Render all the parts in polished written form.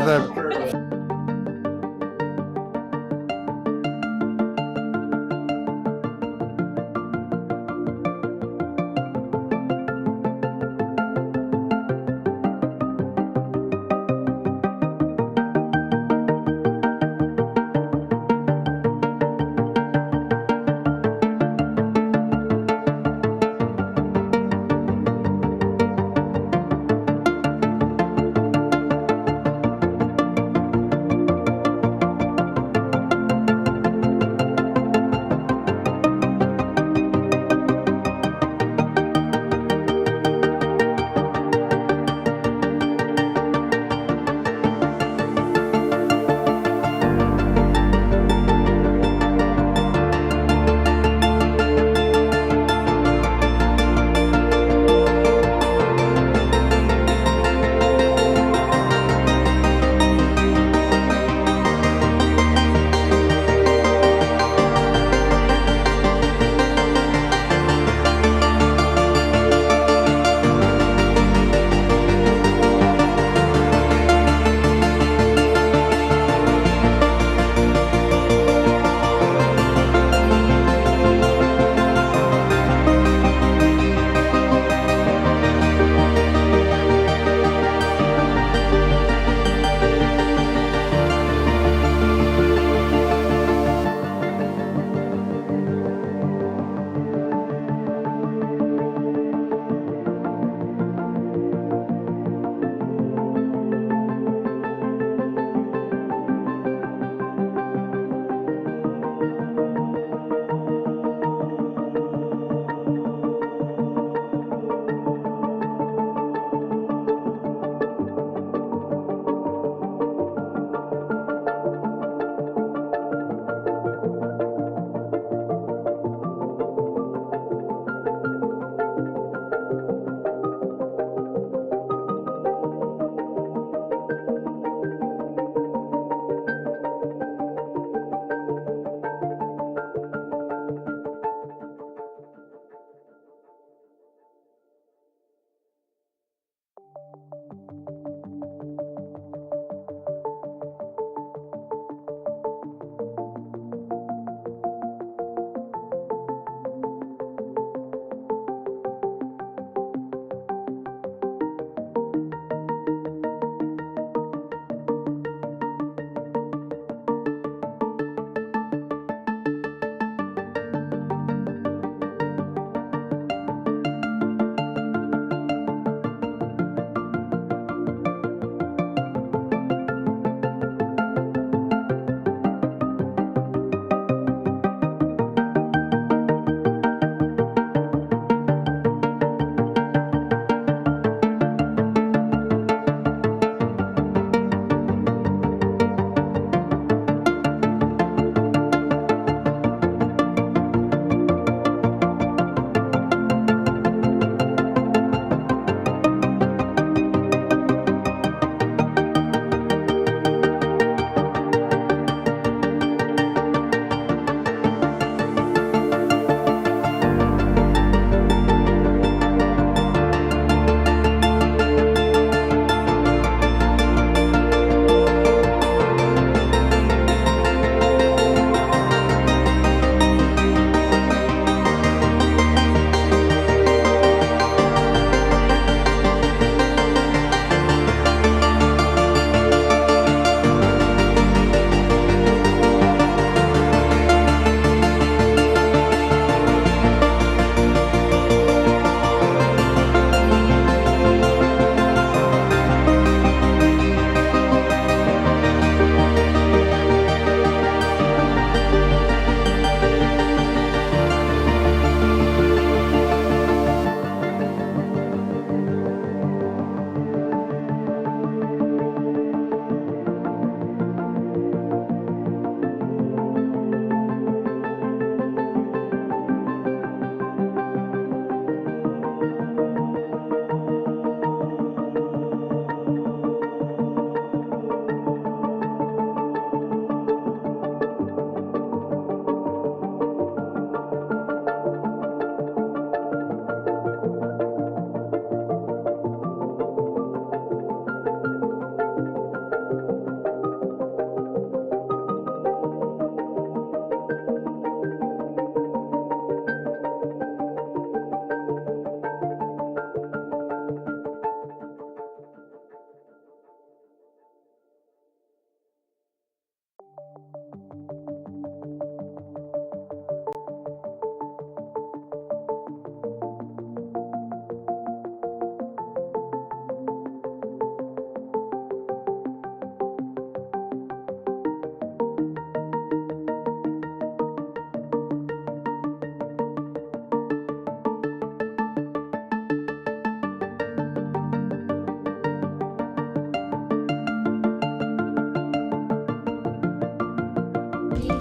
that.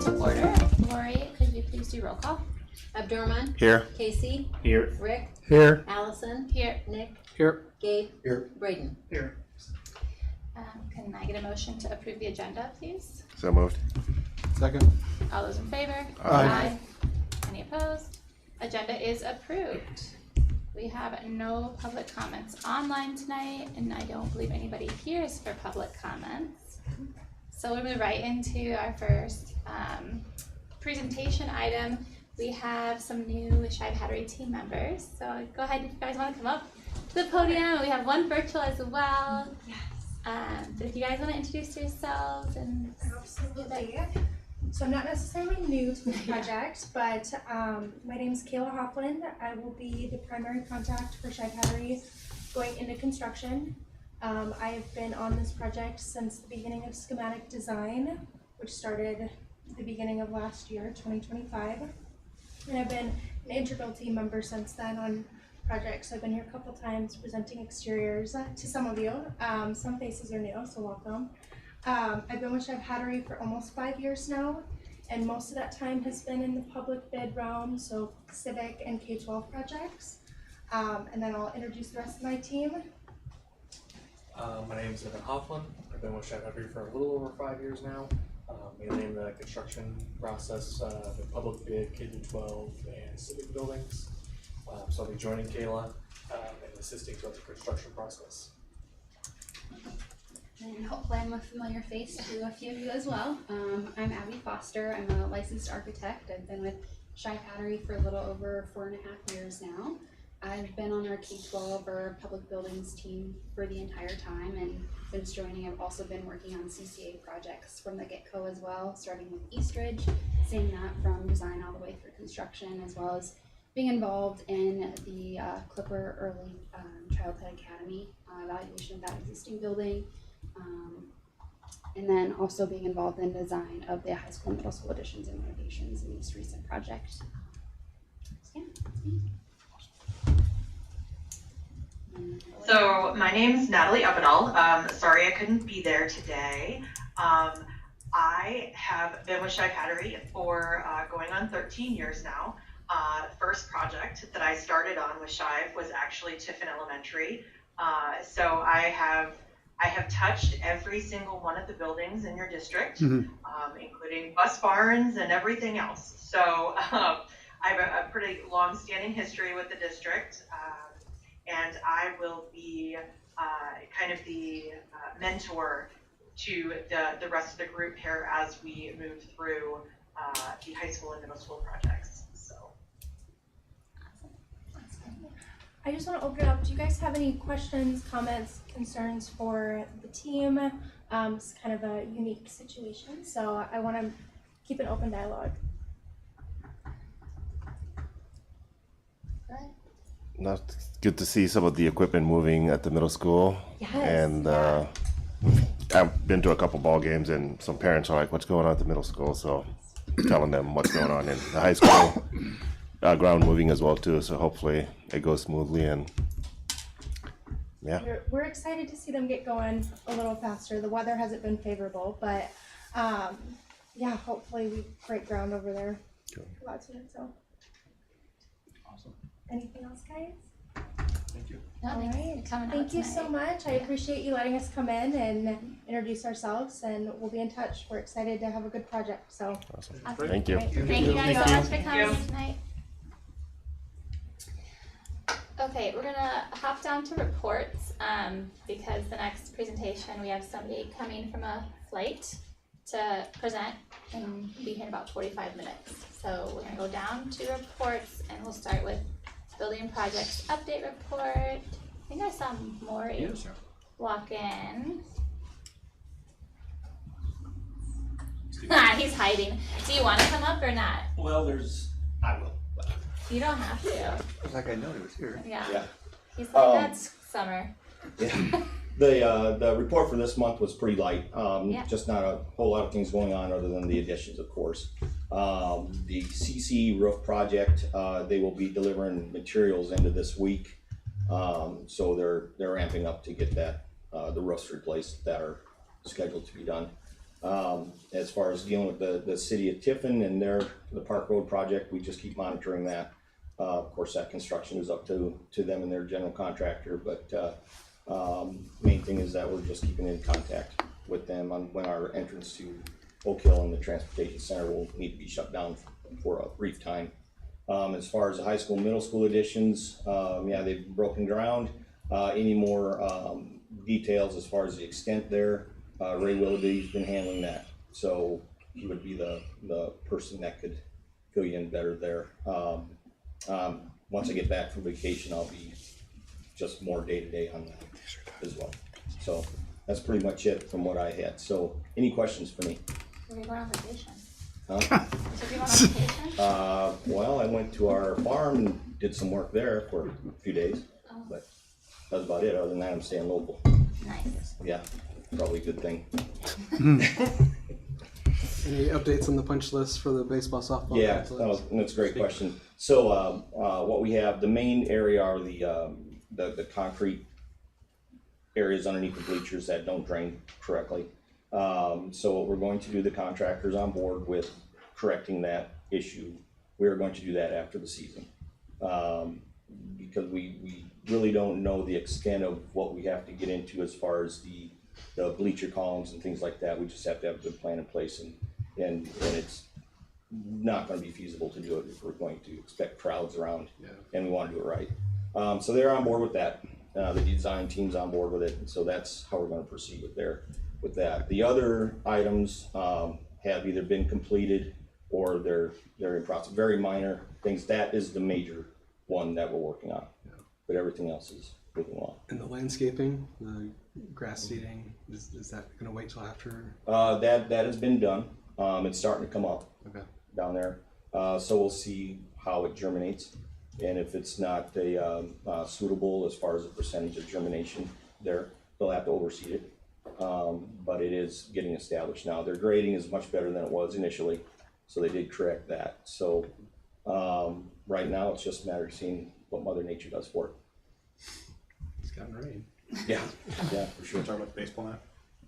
to order. Lori, could you please do roll call? Abdurrahman. Here. Casey. Here. Rick. Here. Allison. Here. Nick. Here. Gabe. Here. Braden. Here. Can I get a motion to approve the agenda, please? So moved. Second. All those in favor? Aye. Any opposed? Agenda is approved. We have no public comments online tonight, and I don't believe anybody here is for public comments. So we'll move right into our first presentation item. We have some new Shive Hattery team members. So go ahead if you guys want to come up to the podium. We have one virtual as well. Yes. So if you guys want to introduce yourselves and Absolutely. So I'm not necessarily new to this project, but my name is Kayla Hoffland. I will be the primary contact for Shive Hattery going into construction. I have been on this project since the beginning of schematic design, which started the beginning of last year, 2025. And I've been an integral team member since then on projects. I've been here a couple times presenting exteriors to some of you. Some faces are new, so welcome. I've been with Shive Hattery for almost 5 years now, and most of that time has been in the public bid realm, so civic and K-12 projects. And then I'll introduce the rest of my team. My name is Evan Hoffland. I've been with Shive Hattery for a little over 5 years now, mainly in the construction process, the public bid, K-12, and civic buildings. So I'll be joining Kayla and assisting throughout the construction process. And hopefully I'm a familiar face to a few of you as well. I'm Abby Foster. I'm a licensed architect. I've been with Shive Hattery for a little over 4.5 years now. I've been on our K-12 or public buildings team for the entire time, and since joining I've also been working on CCA projects from the get-go as well, starting with Eastridge, seeing that from design all the way through construction, as well as being involved in the Clipper Early Childhood Academy evaluation of that existing building. And then also being involved in design of the high school and middle school additions and renovations in this recent project. So yeah, that's me. So my name's Natalie Uppenall. Sorry I couldn't be there today. I have been with Shive Hattery for going on 13 years now. First project that I started on with Shive was actually Tiffin Elementary. So I have touched every single one of the buildings in your district, including bus barns and everything else. So I have a pretty long-standing history with the district, and I will be kind of the mentor to the rest of the group here as we move through the high school and middle school projects. So. I just want to open it up. Do you guys have any questions, comments, concerns for the team? It's kind of a unique situation, so I want to keep an open dialogue. No, it's good to see some of the equipment moving at the middle school. Yes. And I've been to a couple ball games, and some parents are like, "What's going on at the middle school?" So telling them what's going on in the high school. Ground moving as well too. So hopefully it goes smoothly, and yeah. We're excited to see them get going a little faster. The weather hasn't been favorable, but yeah, hopefully we break ground over there. Cool. Lots of it, so. Awesome. Anything else, guys? Thank you. no, All thanks right. for coming out Thank you tonight. so much. I appreciate you letting us come in and introduce ourselves, and we'll be in touch. We're excited to have a good project. So. Awesome. Awesome. Thank you. Great. Thank you guys so much for coming you. tonight. Okay, we're gonna hop down to reports because the next presentation we have somebody coming from a flight to present and be here in about 45 minutes. So we're gonna go down to reports and we'll start with building projects update report. I think I saw Maury walk in. He's hiding. Do you want to come up or not? Well, I will. You don't have to. It's like I know he was here. Yeah. Yeah. He's like, that's summer. Yeah. The report for this month was pretty light. Yeah. Just not a whole lot of things going on other than the additions, of course. The CCA roof project, they will be delivering materials into this week. So they're ramping up to get that the roofs replaced that are scheduled to be done. As far as dealing with the city of Tiffin and the Park Road project, we just keep monitoring that. Of course, that construction is up to them and their general contractor, but main thing is that we're just keeping in contact with them on when our entrance to Oak Hill and the transportation center will need to be shut down for a brief time. As far as the high school, middle school additions, yeah, they've broken ground. Any more details as far as the extent there, Ray Willoughby's been handling that, so he would be the person that could fill you in better there. Once I get back from vacation, I'll be just more day-to-day on that as well. So that's pretty much it from what I had. So any questions for me? Where are you going on vacation? Huh? So you going on vacation? Well, I went to our farm and did some work there for a few days, Oh, but that's about it. Other than that, I'm staying local. nice. Yeah, probably a good thing. Any updates on the punch list for the baseball, softball? Yeah, complex? that's a great question. So, what we have, the main area are the concrete areas underneath the bleachers that don't drain correctly. So what we're going to do, the contractor's on board with correcting that issue. We are going to do that after the season. Because we really don't know the extent of what we have to get into as far as the bleacher columns and things like that. We just have to have a good plan in place, and it's not going to be feasible to do it if we're going to expect crowds around, and we want to do it right. So they're on board with that. The design team's on board with it, and so that's how we're going to proceed with that. The other items have either been completed or they're in process. Very minor things. That is the major one that we're working on, but everything else is moving along. And the landscaping, the grass seeding, is that going to wait till after? That has been done. It's starting to come up down there. So we'll see how it germinates, and if it's not suitable as far as the percentage of germination there, they'll have to overseed it. But it is getting established now. Their grading is much better than it was initially, so they did correct that. So right now it's just a matter of seeing what Mother Nature does for it. It's gotten rain. Yeah, for sure. Talk about the baseball net.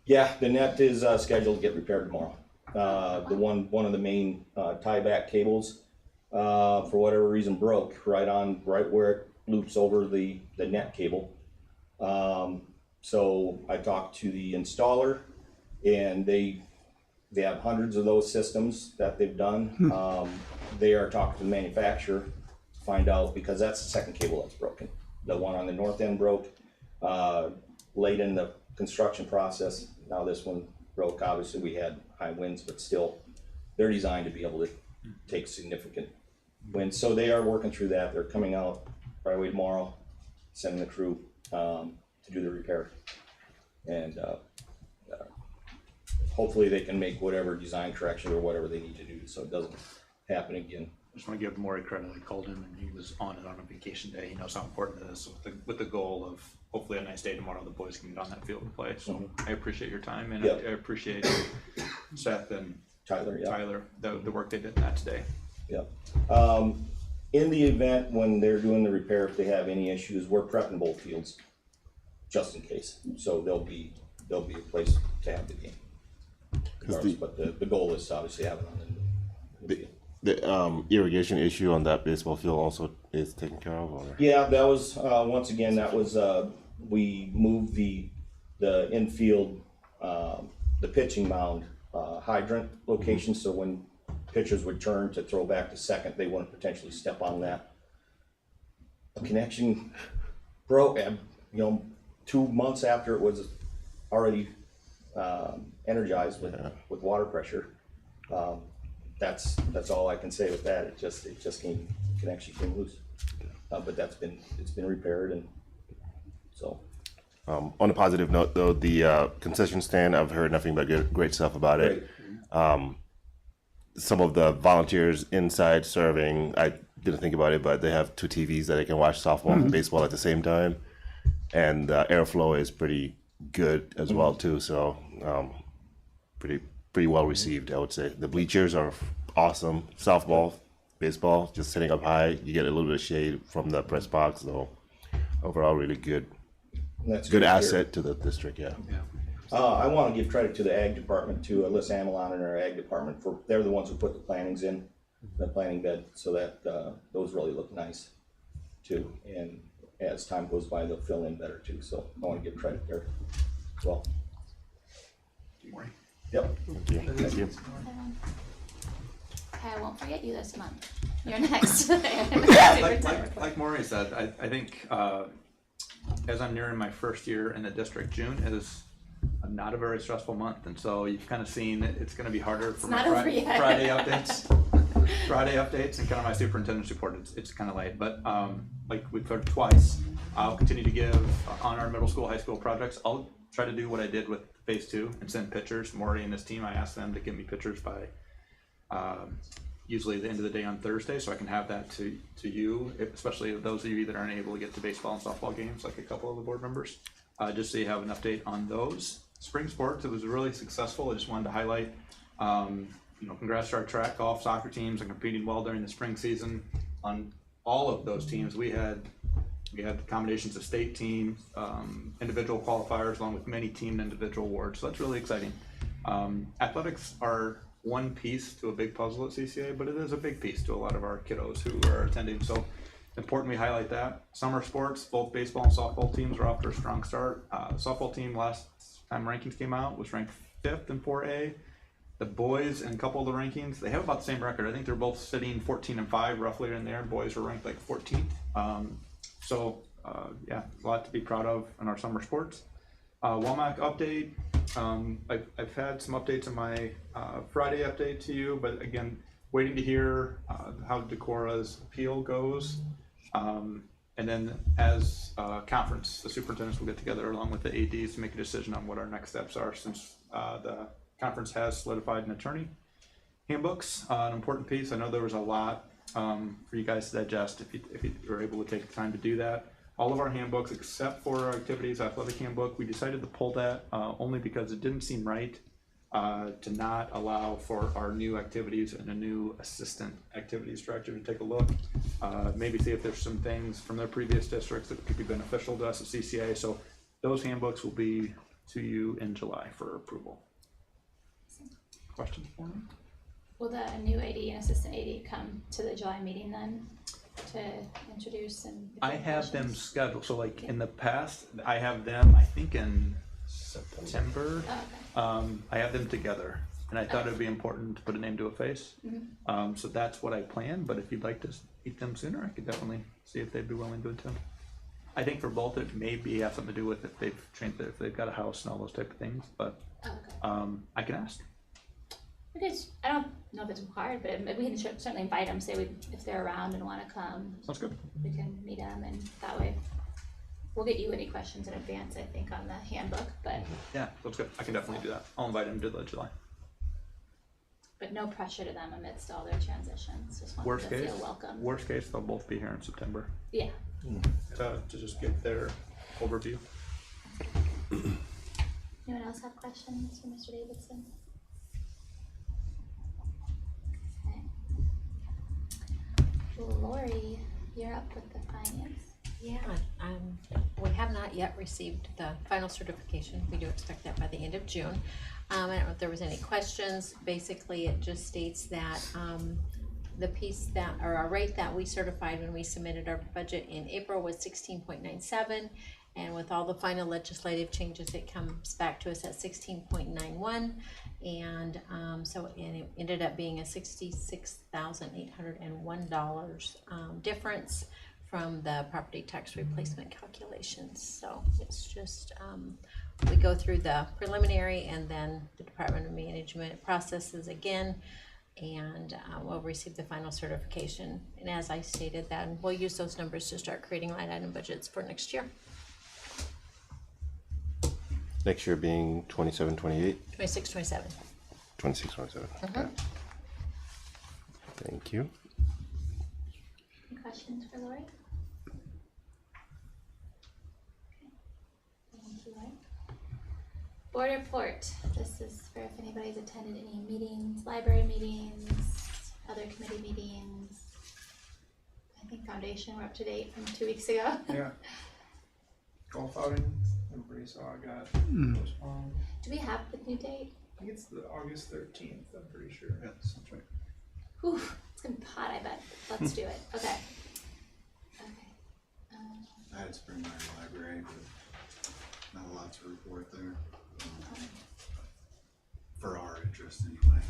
Yeah, the net is scheduled to get repaired tomorrow. The one of the main tie-back cables, for whatever reason, broke right where it loops over the net cable. So I talked to the installer, and they have hundreds of those systems that they've done. They are talking to the manufacturer to find out, because that's the second cable that's broken. The one on the north end broke late in the construction process. Now this one broke. Obviously we had high winds, but still they're designed to be able to take significant winds. So they are working through that. They're coming out right away tomorrow, sending the crew to do the repair, and hopefully they can make whatever design correction or whatever they need to do so it doesn't happen again. I just want to give Maury credit. I called him and he was on it on a vacation day. He knows how important it is with the goal of hopefully a nice day tomorrow. The boys can get on that field and play. So I appreciate your time, and Yep. I appreciate Seth and Tyler, yeah. Tyler, the work they did in that today. Yep. In the event when they're doing the repair, if they have any issues, we're prepping both fields just in case. So there'll be a place to have the game. Regardless, but the goal is to obviously have it on the field. The irrigation issue on that baseball field also is taken care of, or? Yeah, that was once again, that was we moved the infield, the pitching mound hydrant location, so when pitchers would turn to throw back to second, they wouldn't potentially step on that. A connection broke, and 2 months after it was already energized with water pressure. That's all I can say with that. It just connection came loose. But it's been repaired, and so. On a positive note, though, the concession stand, I've heard nothing but great stuff about it. Some of the volunteers inside serving, I didn't think about it, but they have 2 TVs that they can watch softball and baseball at the same time, and the airflow is pretty good as well too. So pretty well received, I would say. The bleachers are awesome. Softball, baseball, just sitting up high, you get a little bit of shade from the press box. So overall, really good. That's Good to hear. asset to the district, yeah. I wanna give credit to the ag department, to Alyssa Amana and our ag department, for, they're the ones who put the plantings in, the planting bed, so that, those really look nice too. And as time goes by, they'll fill in better too, so I wanna give credit there as well. Yep. Thank you. Okay, I won't forget you this month. You're next. Like Maury said, I think as I'm nearing my first year in the district, June is not a very stressful month, and so you've kind of seen it's going to be harder for my Friday updates. Friday updates and kind of my superintendent's report. It's kind of late, but like we've heard twice, I'll continue to give on our middle school, high school projects. I'll try to do what I did with phase 2 and send pictures. Maury and his team, I asked them to give me pictures by usually the end of the day on Thursday, so I can have that to you, especially those of you that aren't able to get to baseball and softball games, like a couple of the board members, just so you have an update on those. Spring sports, it was really successful. I just wanted to highlight, congrats to our track, golf, soccer teams and competing well during the spring season. On all of those teams, we had combinations of state teams, individual qualifiers, along with many team and individual awards. So that's really exciting. Athletics are one piece to a big puzzle at CCA, but it is a big piece to a lot of our kiddos who are attending. So important we highlight that. Summer sports, both baseball and softball teams are off to a strong start. The softball team last time rankings came out was ranked 5th in 4A. The boys in a couple of the rankings, they have about the same record. I think they're both sitting 14-5 roughly in there. Boys were ranked like 14th. A lot to be proud of in our summer sports. WAMAC update. I've had some updates in my Friday update to you, but again, waiting to hear how Decora's appeal goes. And then as conference, the superintendents will get together along with the ADs to make a decision on what our next steps are, since the conference has solidified an attorney. Handbooks, an important piece. I know there was a lot for you guys to digest if you were able to take the time to do that. All of our handbooks, except for our activities athletic handbook, we decided to pull that only because it didn't seem right to not allow for our new activities and a new assistant activities director to take a look, maybe see if there's some things from their previous districts that could be beneficial to us at CCA. So those handbooks will be to you in July for approval. Questions for me? Will the new AD and assistant AD come to the July meeting then to introduce and? I have them scheduled, so like in the past, I have them, I think in September. Oh, okay. I have them together, and I thought it'd be important to put a name to a face. Mm-hmm. So that's what I planned, but if you'd like to meet them sooner, I could definitely see if they'd be willing to attend. I think for both, it maybe have something to do with if they've got a house and all those type of things, but Oh, okay. I can ask. Because I don't know if it's required, but we can certainly invite them, say if they're around and want to come. Sounds good. We can meet them, and that way we'll get you any questions in advance, I think, on the handbook, but Yeah, sounds good. I can definitely do that. I'll invite them to the July. no pressure to them amidst all their transitions. Just want Worst them to case, feel welcome. worst case, they'll both be here in September Yeah. to just get their overview. Anyone else have questions for Mr. Davidson? Okay. Lori, you're up with the finance. Yeah, we have not yet received the final certification. We do expect that by the end of June. I don't know if there was any questions. Basically, it just states that the piece that, or our rate that we certified when we submitted our budget in April was 16.97. And with all the final legislative changes, it comes back to us at 16.91. And so it ended up being a $66,801 difference from the property tax replacement calculations. So it's just, we go through the preliminary and then the Department of Management processes again, and we'll receive the final certification. And as I stated, then we'll use those numbers to start creating line item budgets for next year. Next year being 27, 28? 26, 27. 26, 27. Okay. Thank you. Any questions for Lori? Okay. Thank you, Lori. Board report. This is for if anybody's attended any meetings, library meetings, other committee meetings. I think foundation, we're up to date from 2 weeks ago. Yeah. Golf outing everybody saw I got Mm. postponed. Do we have the new date? I think it's the August 13th, I'm pretty sure. Yes, that's right. Whew, it's gonna be hot, I bet. Let's do it. Okay. Okay. I had Spring Meadow Library, but not a lot to report there. For our interest anyway.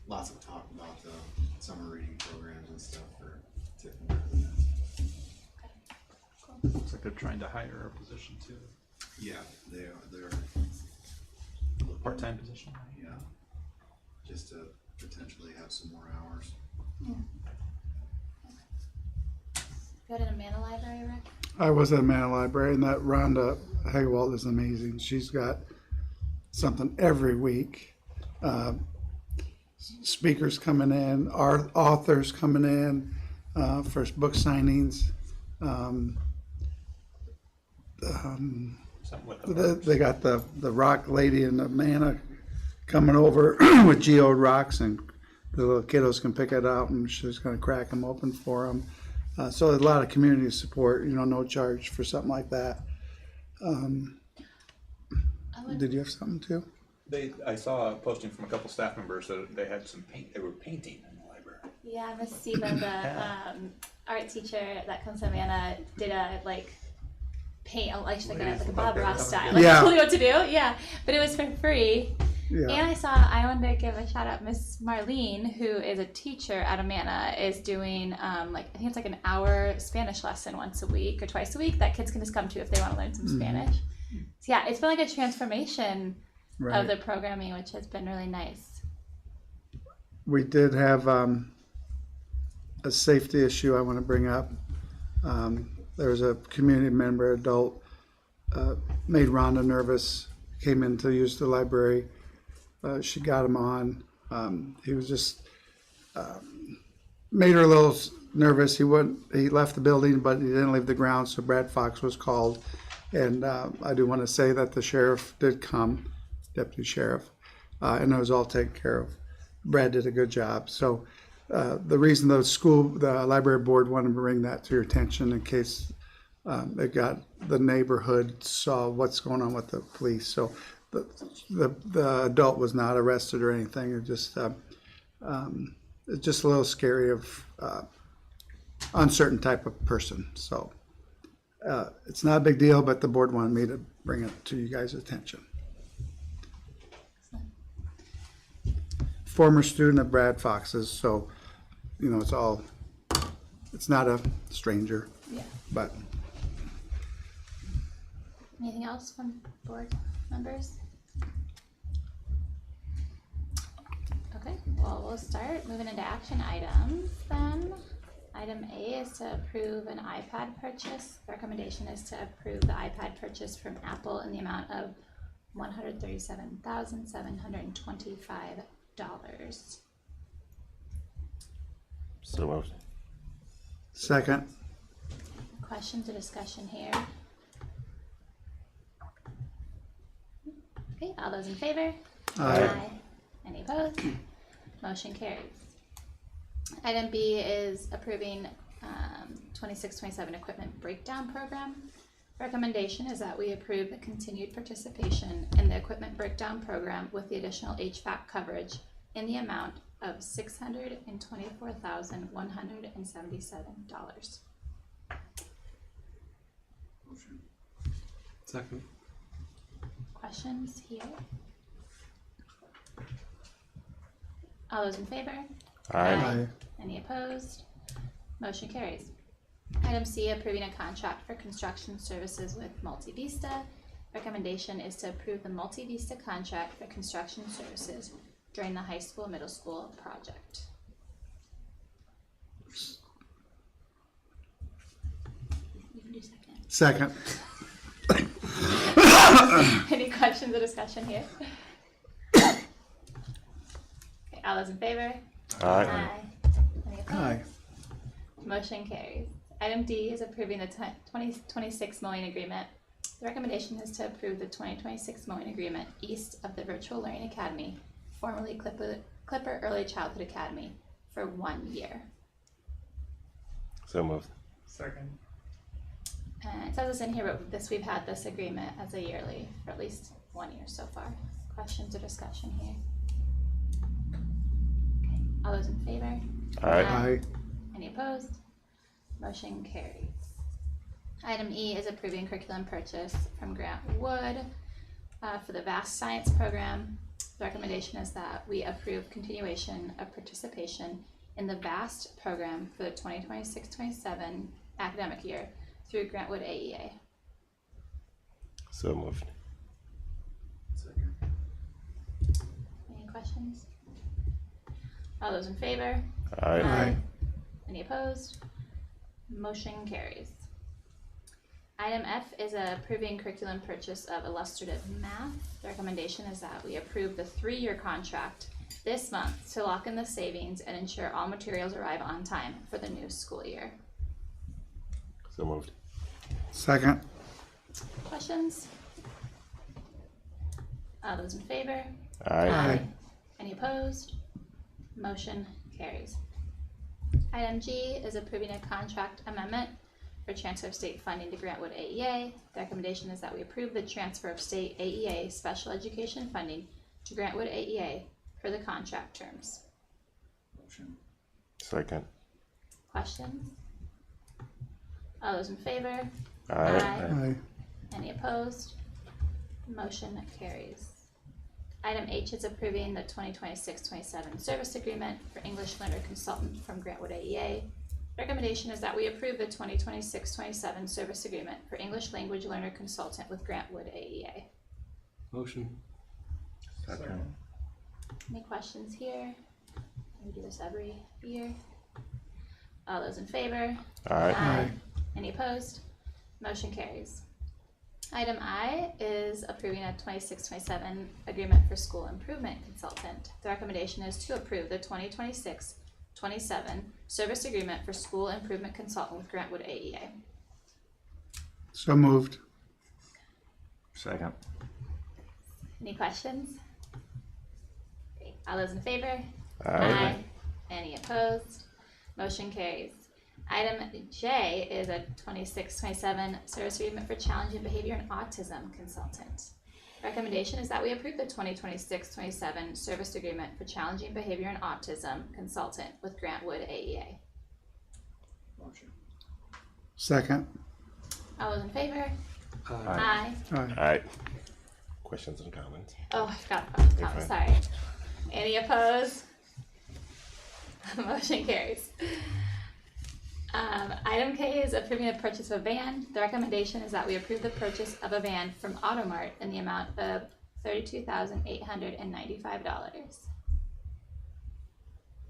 Lots of talk about the summer reading programs and stuff for Tiffin residents. Looks like they're trying to hire a position too. Yeah, they are, they're Part-time position. yeah, just to potentially have some more hours. Go to the Amana Library, Rick? I was at Amana Library, and that Rhonda Haywald is amazing. She's got something every week. Speakers coming in, authors coming in, first book signings. Something with the They got the rock lady in Amana coming over with geode rocks, and the little kiddos can pick it up, and she's going to crack them open for them. So there's a lot of community support, no charge for something like that. Did you have something too? I saw a posting from a couple staff members that they had some paint. They were painting in the library. Yeah, Miss Siva, the art teacher that comes to Amana, did a paint like a Bob Ross style. Yeah. Told you what to do. Yeah, but it was for free. Yeah. And I wanted to give a shout out, Miss Marlene, who is a teacher at Amana, is doing I think it's like an hour Spanish lesson once a week or twice a week that kids can just come to if they want to learn some Spanish. So yeah, it's been like a transformation of the programming, which has been really nice. We did have a safety issue I want to bring up. There was a community member, adult, made Rhonda nervous, came in to use the library. She got him on. He was just made her a little nervous. He left the building, but he didn't leave the ground, so Brad Fox was called. And I do want to say that the sheriff did come, deputy sheriff, and it was all taken care of. Brad did a good job. So the reason the library board wanted to bring that to your attention in case the neighborhood saw what's going on with the police. So the adult was not arrested or anything. It just it's just a little scary of uncertain type of person. So it's not a big deal, but the board wanted me to bring it to you guys' attention. Former student of Brad Fox's, so it's not a stranger. Yeah. But Anything else from board members? Okay, well, we'll start moving into action items then. Item A is to approve an iPad purchase. The recommendation is to approve the iPad purchase from Apple in the amount of $137,725. So moved. second, Questions or discussion here? Okay, all those in favor? Aye. Any opposed? Motion carries. Item B is approving 26-27 equipment breakdown program. Recommendation is that we approve the continued participation in the equipment breakdown program with the additional HVAC coverage in the amount of $624,177. Motion. Second. Questions here? All those in favor? Aye. Any opposed? Motion carries. Item C, approving a contract for construction services with Multivista. Recommendation is to approve the Multivista contract for construction services during the high school, middle school project. You can do second. second, Any questions or discussion here? Okay, all those in favor? Aye. Any opposed? aye, Motion carries. Item D is approving the 2026 mowing agreement. The recommendation is to approve the 2026 mowing agreement east of the Virtual Learning Academy, formerly Clipper Early Childhood Academy, for 1 year. So moved. Second. And it says this in here, but we've had this agreement as a yearly for at least 1 year so far. Questions or discussion here? Okay, all those in favor? Aye. Aye. Any opposed? Motion carries. Item E is approving curriculum purchase from Grant Wood for the VAST Science Program. The recommendation is that we approve continuation of participation in the VAST program for the 2026-27 academic year through Grant Wood AEA. So moved. Second. Any questions? All those in favor? Aye. Aye. Any opposed? Motion carries. Item F is approving curriculum purchase of illustrative math. The recommendation is that we approve the 3-year contract this month to lock in the savings and ensure all materials arrive on time for the new school year. So moved. Second. Questions? All those in favor? Aye. Any opposed? Motion carries. Item G is approving a contract amendment for transfer of state funding to Grant Wood AEA. The recommendation is that we approve the transfer of state AEA special education funding to Grant Wood AEA per the contract terms. Motion. Second. Questions? All those in favor? Aye. Any opposed? Motion carries. Item H is approving the 2026-27 service agreement for English learner consultant from Grant Wood AEA. Recommendation is that we approve the 2026-27 service agreement for English language learner consultant with Grant Wood AEA. Motion. Second. Any questions here? We do this every year. All those in favor? Aye. Any opposed? Motion carries. Item I is approving a 26-27 agreement for school improvement consultant. The recommendation is to approve the 2026-27 service agreement for school improvement consultant with Grant Wood AEA. So moved. Second. Any questions? Great. All those in favor? Aye. Any opposed? Motion carries. Item J is a 26-27 service agreement for challenging behavior and autism consultant. Recommendation is that we approve the 2026-27 service agreement for challenging behavior and autism consultant with Grant Wood AEA. Motion. Second. All those in favor? Aye. Aye. Aye. Questions and comments? Oh, I forgot about You're comments, fine. sorry. Any opposed? Motion carries. Item K is approving the purchase of a van. The recommendation is that we approve the purchase of a van from Automart in the amount of $32,895.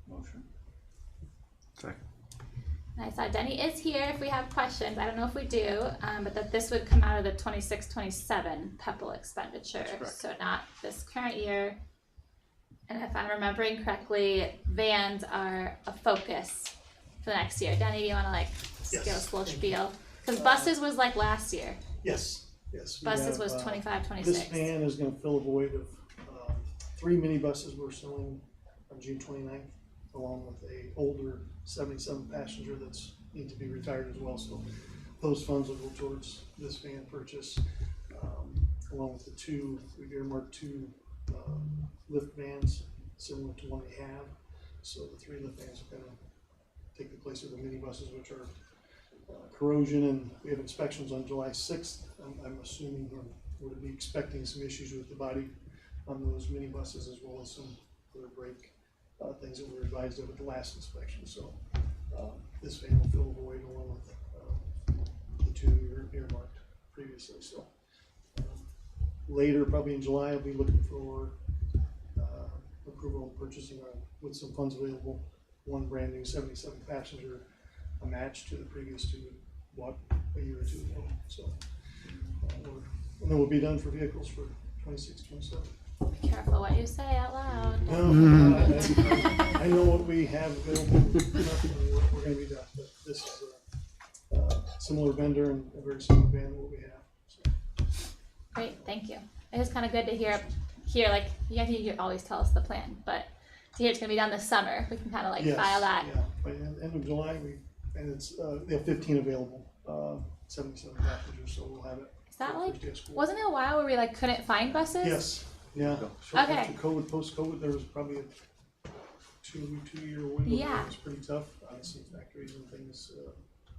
Motion. Second. And I saw Denny is here if we have questions. I don't know if we do, but that this would come out of the 26-27 PEPAL expenditure. So not this current year. And if I'm remembering correctly, vans are a focus for the next year. Denny, do you want to give us a little spiel? Because buses was like last year. Yes. We Buses have, was 25, 26. This van is gonna fill a void of 3 minibuses we're selling on June 29th, along with a older 77 passenger that's need to be retired as well. So those funds will go towards this van purchase, along with we've earmarked 2 lift vans similar to one we have. So the 3 lift vans are gonna take the place of the minibuses, which are corrosion, and we have inspections on July 6th. I'm assuming or would be expecting some issues with the body on those minibuses, as well as some other brake things that were advised of at the last inspection. So this van will fill the void along with the 2 earmarked previously. So later, probably in July, I'll be looking for approval of purchasing with some funds available, 1 brand new 77 passenger, a match to the previous 2 bought a year or 2 ago. So, and then we'll be done for vehicles for 26-27. Be careful what you say out loud. No, I know what we have available. We're going to be done. But this is a similar vendor and a very similar van to what we have. So. Great, thank you. It's kind of good to hear like you always tell us the plan, but to hear it's gonna be done this summer, we can kind of file that. Yeah, by the end of July, they have 15 available 77 passengers, so we'll have it. Is that for like, first day of school. wasn't there a while where we like couldn't find buses? Yes, yeah. Shortly Okay. after COVID, post-COVID, there was probably a two-year window where Yeah. it was pretty tough, some factories and things,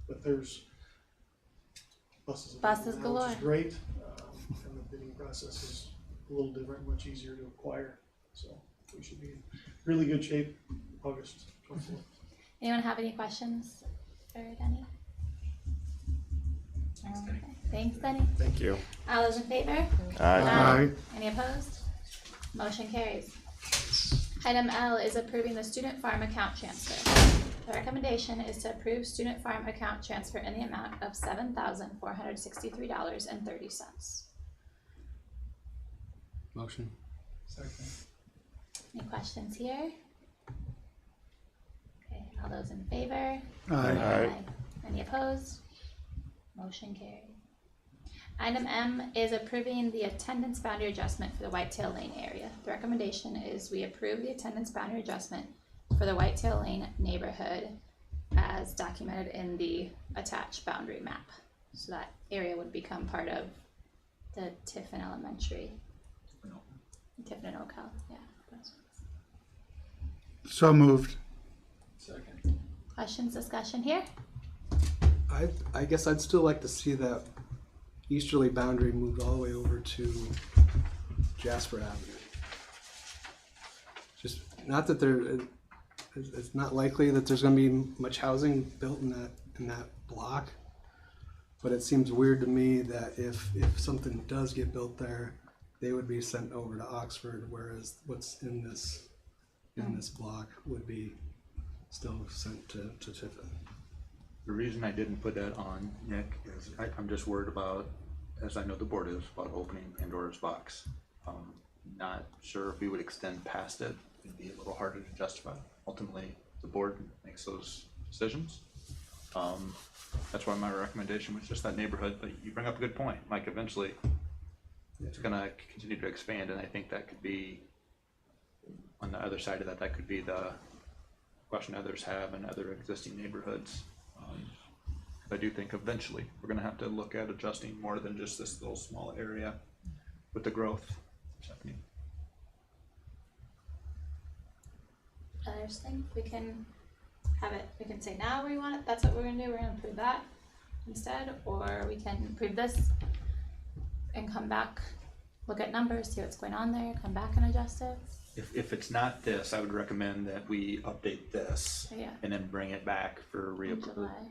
but there's buses. Buses available now, which is galore. great, and the bidding process is a little different, much easier to acquire, so we should be in really good shape August 24th. Anyone have any questions for Denny? Okay. Thanks, Denny. Thank you. All those in favor? Aye. Any opposed? Motion carries. Item L is approving the student farm account transfer. The recommendation is to approve student farm account transfer in the amount of $7,463.30. Motion. Second. Any questions here? Okay, all those in favor? Aye. Any opposed? Motion carried. Item M is approving the attendance boundary adjustment for the Whitetail Lane area. The recommendation is we approve the attendance boundary adjustment for the Whitetail Lane neighborhood as documented in the attached boundary map. So that area would become part of the Tiffin Elementary. Tiffin and Ocala, yeah. So moved. Second. Questions, discussion here? I guess I'd still like to see that easterly boundary moved all the way over to Jasper Avenue. Just not that it's not likely that there's going to be much housing built in that block, but it seems weird to me that if something does get built there, they would be sent over to Oxford, whereas what's in this block would be still sent to Tiffin. The reason I didn't put that on, Nick, is I'm just worried about, as I know the board is, about opening Pandora's box. Not sure if we would extend past it. It'd be a little harder to justify. Ultimately, the board makes those decisions. That's why my recommendation was just that neighborhood, but you bring up a good point. Like eventually, it's gonna continue to expand, and I think that could be, on the other side of that, that could be the question others have in other existing neighborhoods. I do think eventually we're gonna have to look at adjusting more than just this little small area with the growth happening. Others think we can have it, we can say now we want it, that's what we're gonna do, we're gonna approve that instead, or we can approve this and come back, look at numbers, see what's going on there, come back and adjust it. If it's not this, I would recommend that we update this Yeah. and then bring it back for In reapproval. July.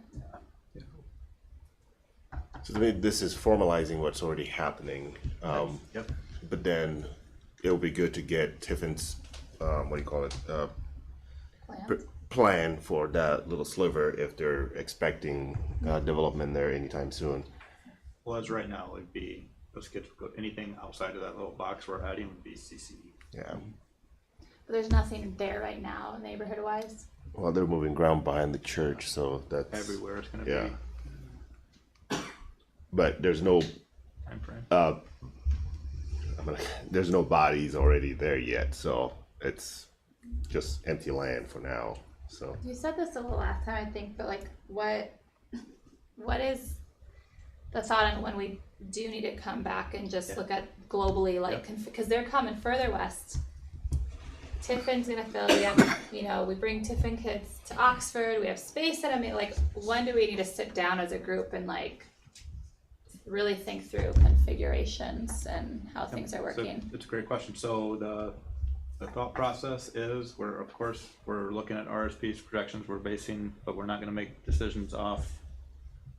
So to me, this is formalizing what's already happening. Yep. But then it'll be good to get Tiffin's, what do you call it, Plans. plan for that little sliver if they're expecting development there anytime soon. Well, as right now, it'd be, those kids would go, anything outside of that little box we're adding would be CCA. Yeah. But there's nothing there right now, neighborhood wise. Well, they're moving ground behind the church, so that's Everywhere it's gonna yeah. be But there's no time frame. there's no bodies already there yet, so it's just empty land for now. So You said this a little last time, I think, but like, what is the thought on when we do need to come back and just look at globally, like, because they're coming further west. Tiffin's gonna fill, we have, we bring Tiffin kids to Oxford, we have space at like, when do we need to sit down as a group and like, really think through configurations and how things are working? So it's a great question. So the thought process is we're looking at RSP's projections, but we're not gonna make decisions off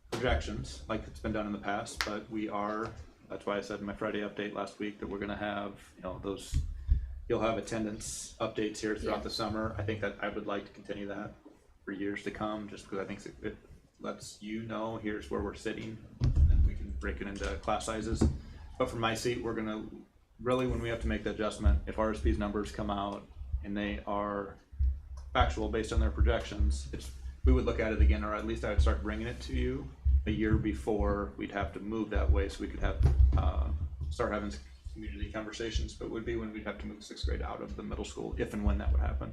projections like it's been done in the past, but that's why I said in my Friday update last week that we're gonna have, you'll have attendance updates here throughout the summer. I think that I would like to continue that for years to come, just because I think it lets here's where we're sitting, and we can break it into class sizes. But from my seat, we're gonna really, when we have to make the adjustment, if RSP's numbers come out and they are factual based on their projections, we would look at it again, or at least I would start bringing it to you a year before we'd have to move that way, so we could have start having community conversations. But would be when we'd have to move 6th grade out of the middle school, if and when that would happen.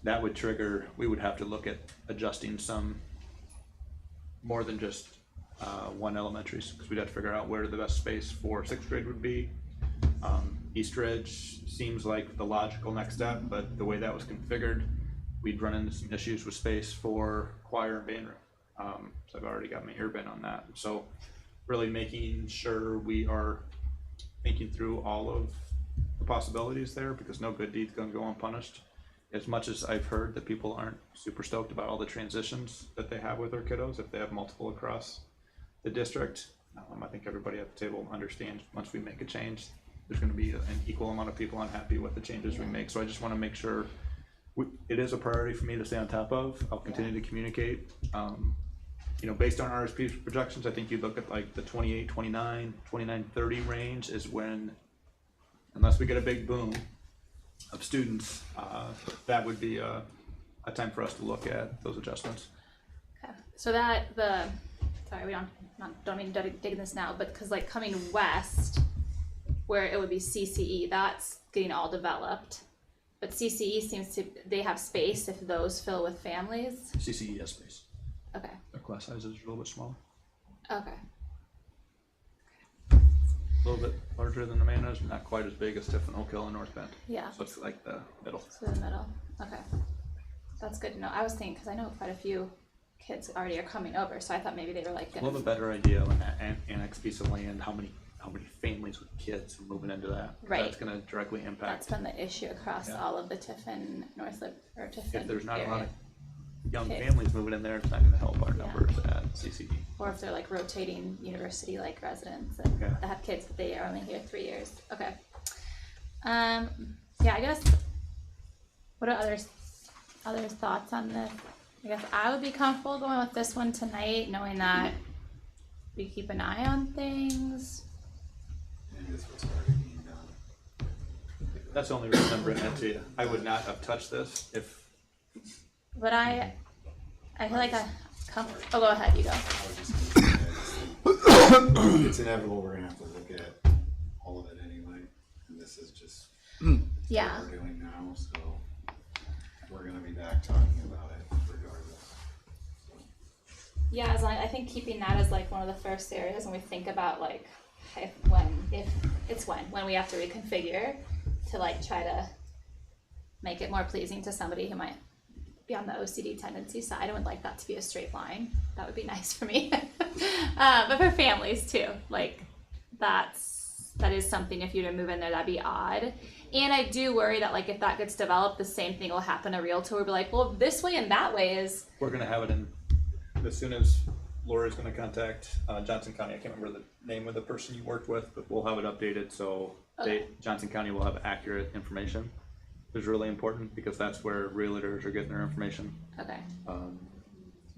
That would trigger, we would have to look at adjusting some more than just one elementary, because we'd have to figure out where the best space for 6th grade would be. East Ridge seems like the logical next step, but the way that was configured, we'd run into some issues with space for choir and band room. So I've already got my ear bent on that. So really making sure we are thinking through all of the possibilities there, because no good deed's gonna go unpunished. As much as I've heard that people aren't super stoked about all the transitions that they have with their kiddos, if they have multiple across the district, I think everybody at the table understands once we make a change, there's gonna be an equal amount of people unhappy with the changes we make. So I just wanna make sure it is a priority for me to stay on top of. I'll continue to communicate. You know, based on RSP projections, I think you look at like the 28, 29, 29, 30 range is when, unless we get a big boom of students, that would be a time for us to look at those adjustments. Okay. So sorry, we don't mean to dig in this now, but because like coming west, where it would be CCE, that's getting all developed. But CCE seems to, they have space if those fill with families. CCE has space. Okay. Their class sizes are a little bit smaller. Okay. A little bit larger than Amana's, not quite as big as Tiffin, Oak Hill, and North Bend. Yeah. So it's like the middle. So the middle. Okay. That's good to know. I was thinking, because I know quite a few kids already are coming over, so I thought maybe they were like We'll have a better idea when that annex piece of land, how many families with kids are moving into that. Right. That's gonna directly impact. That's been the issue across all of the Tiffin, Northlip, or Tiffin If there's not area. a lot of young Okay. families moving in there, it's not gonna help our numbers at CCD. Or if they're like rotating university-like residents that have kids, but they are only here 3 years. Okay. Yeah, I guess, what are other thoughts on this? I guess I would be comfortable going with this one tonight, knowing that we keep an eye on things. And this was already being done. That's the only reason I'm bringing it to you. I would not have touched this if. But I feel like oh, go ahead, you go. I was just gonna say, it's inevitable we're gonna have to look at all of it anyway, and this is just Yeah. what we're doing now, so we're gonna be back talking about it regardless. So. Yeah, I think keeping that as like one of the first areas when we think about like when we have to reconfigure to like try to make it more pleasing to somebody who might be on the OCD tendency side. I would like that to be a straight line. That would be nice for me. But for families too, like that is something, if you were to move in there, that'd be odd. And I do worry that like if that gets developed, the same thing will happen to Realtor. We'll be like, well, this way and that way is. We're gonna have it in, as soon as Laura's gonna contact Johnson County. I can't remember the name of the person you worked with, but we'll have it updated so Johnson County will have accurate information. It's really important because that's where realtors are getting their information. Okay.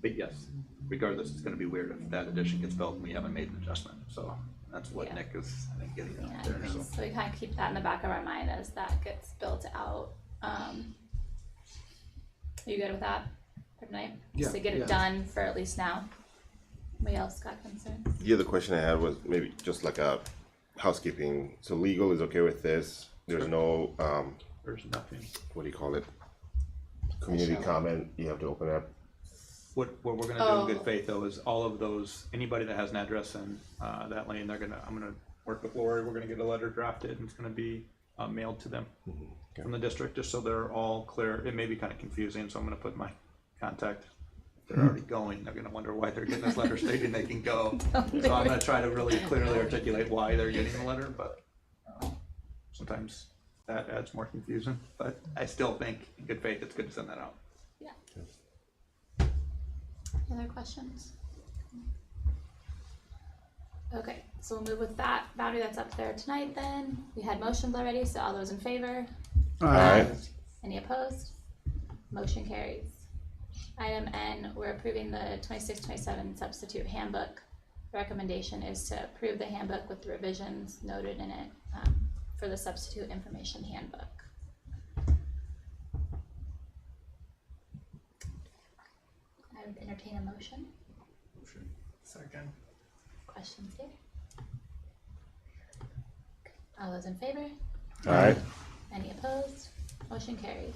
But yes, regardless, it's gonna be weird if that addition gets built and we haven't made an adjustment. So that's what Nick is, I think, getting out there. So we kind of keep that in the back of our mind as that gets built out. Are you good with that for tonight? Just to get it done for at least now. Anybody else got concerns? The other question I had was maybe just like a housekeeping. So legal is okay with this. There's no there's nothing. What do you call it? Community comment. You have to open up. What we're gonna do in good faith though is all of those, anybody that has an address in that lane, I'm gonna work with Lori. We're gonna get a letter drafted and it's gonna be mailed to them from the district, just so they're all clear. It may be kind of confusing, so I'm gonna put my contact. If they're already going, they're gonna wonder why they're getting this letter stating they can go. So I'm gonna try to really clearly articulate why they're getting the letter, but sometimes that adds more confusion. But I still think in good faith it's good to send that out. Yeah. Any other questions? Okay, so we'll move with that boundary that's up there tonight then. We had motions already, so all those in favor? Aye. Any opposed? Motion carries. Item N, we're approving the 26-27 substitute handbook. The recommendation is to approve the handbook with the revisions noted in it for the substitute information handbook. I would entertain a motion. Motion. Second. Questions here? All those in favor? Aye. Any opposed? Motion carries.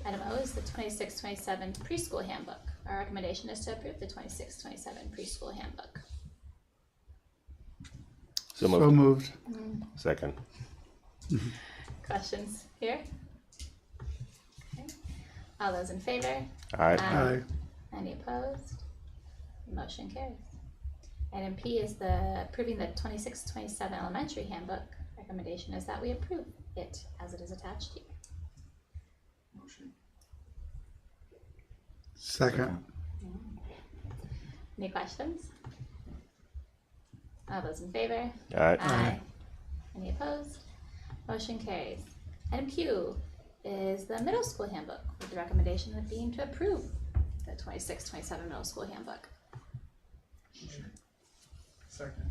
Item O is the 26-27 preschool handbook. Our recommendation is to approve the 26-27 preschool handbook. So So moved. moved. Second. Questions here? Okay. All those in favor? Aye. Aye. Any opposed? Motion carries. Item P is the approving the 26-27 elementary handbook. Recommendation is that we approve it as it is attached here. Motion. Second. Any questions? All those in favor? Aye. Aye. Any opposed? Motion carries. Item Q is the middle school handbook, with the recommendation of being to approve the 26-27 middle school handbook. Second.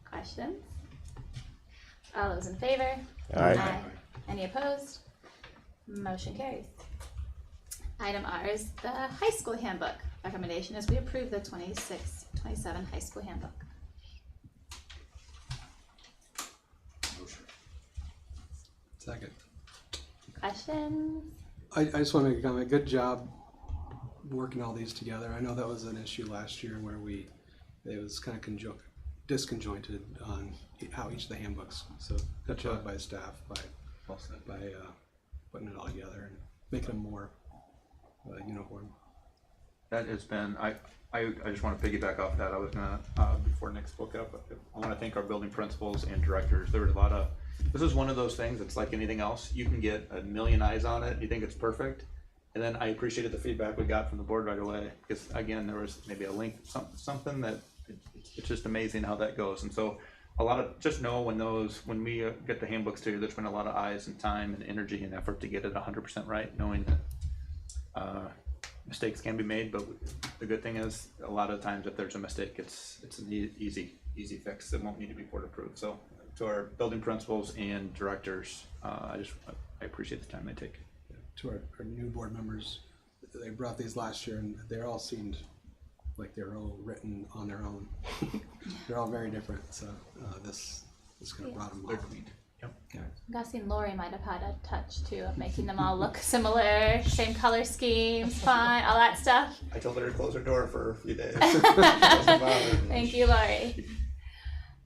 Questions? All those in favor? Aye. Any opposed? Motion carries. Item R is the high school handbook. Recommendation is we approve the 26-27 high school handbook. Motion. Second. Questions? I just want to make a comment. Good job working all these together. I know that was an issue last year where it was kind of disconjointed on how each of the handbooks. So good job by staff by putting it all together and making them more uniform. That has been, I just want to piggyback off that. I was gonna, before Nick spoke up, I want to thank our building principals and directors. There was a lot of, this is one of those things, it's like anything else. You can get a million eyes on it, you think it's perfect. And then I appreciated the feedback we got from the board right away, because again, there was maybe a link, something that, it's just amazing how that goes. And so a lot of, just know when we get the handbooks to you, there's been a lot of eyes and time and energy and effort to get it 100% right, knowing that mistakes can be made, but the good thing is a lot of times if there's a mistake, it's an easy fix that won't need to be board approved. So to our building principals and directors, I appreciate the time they take. To our new board members, they brought these last year and they all seemed like they were all written on their own. They're all very different, so this kind of brought them all. They're clean. Yep. Yeah. I'm guessing Lori might have had a touch too of making them all look similar, same color schemes, font, all that stuff. I told her to close her door for a few days. Thank you, Lori.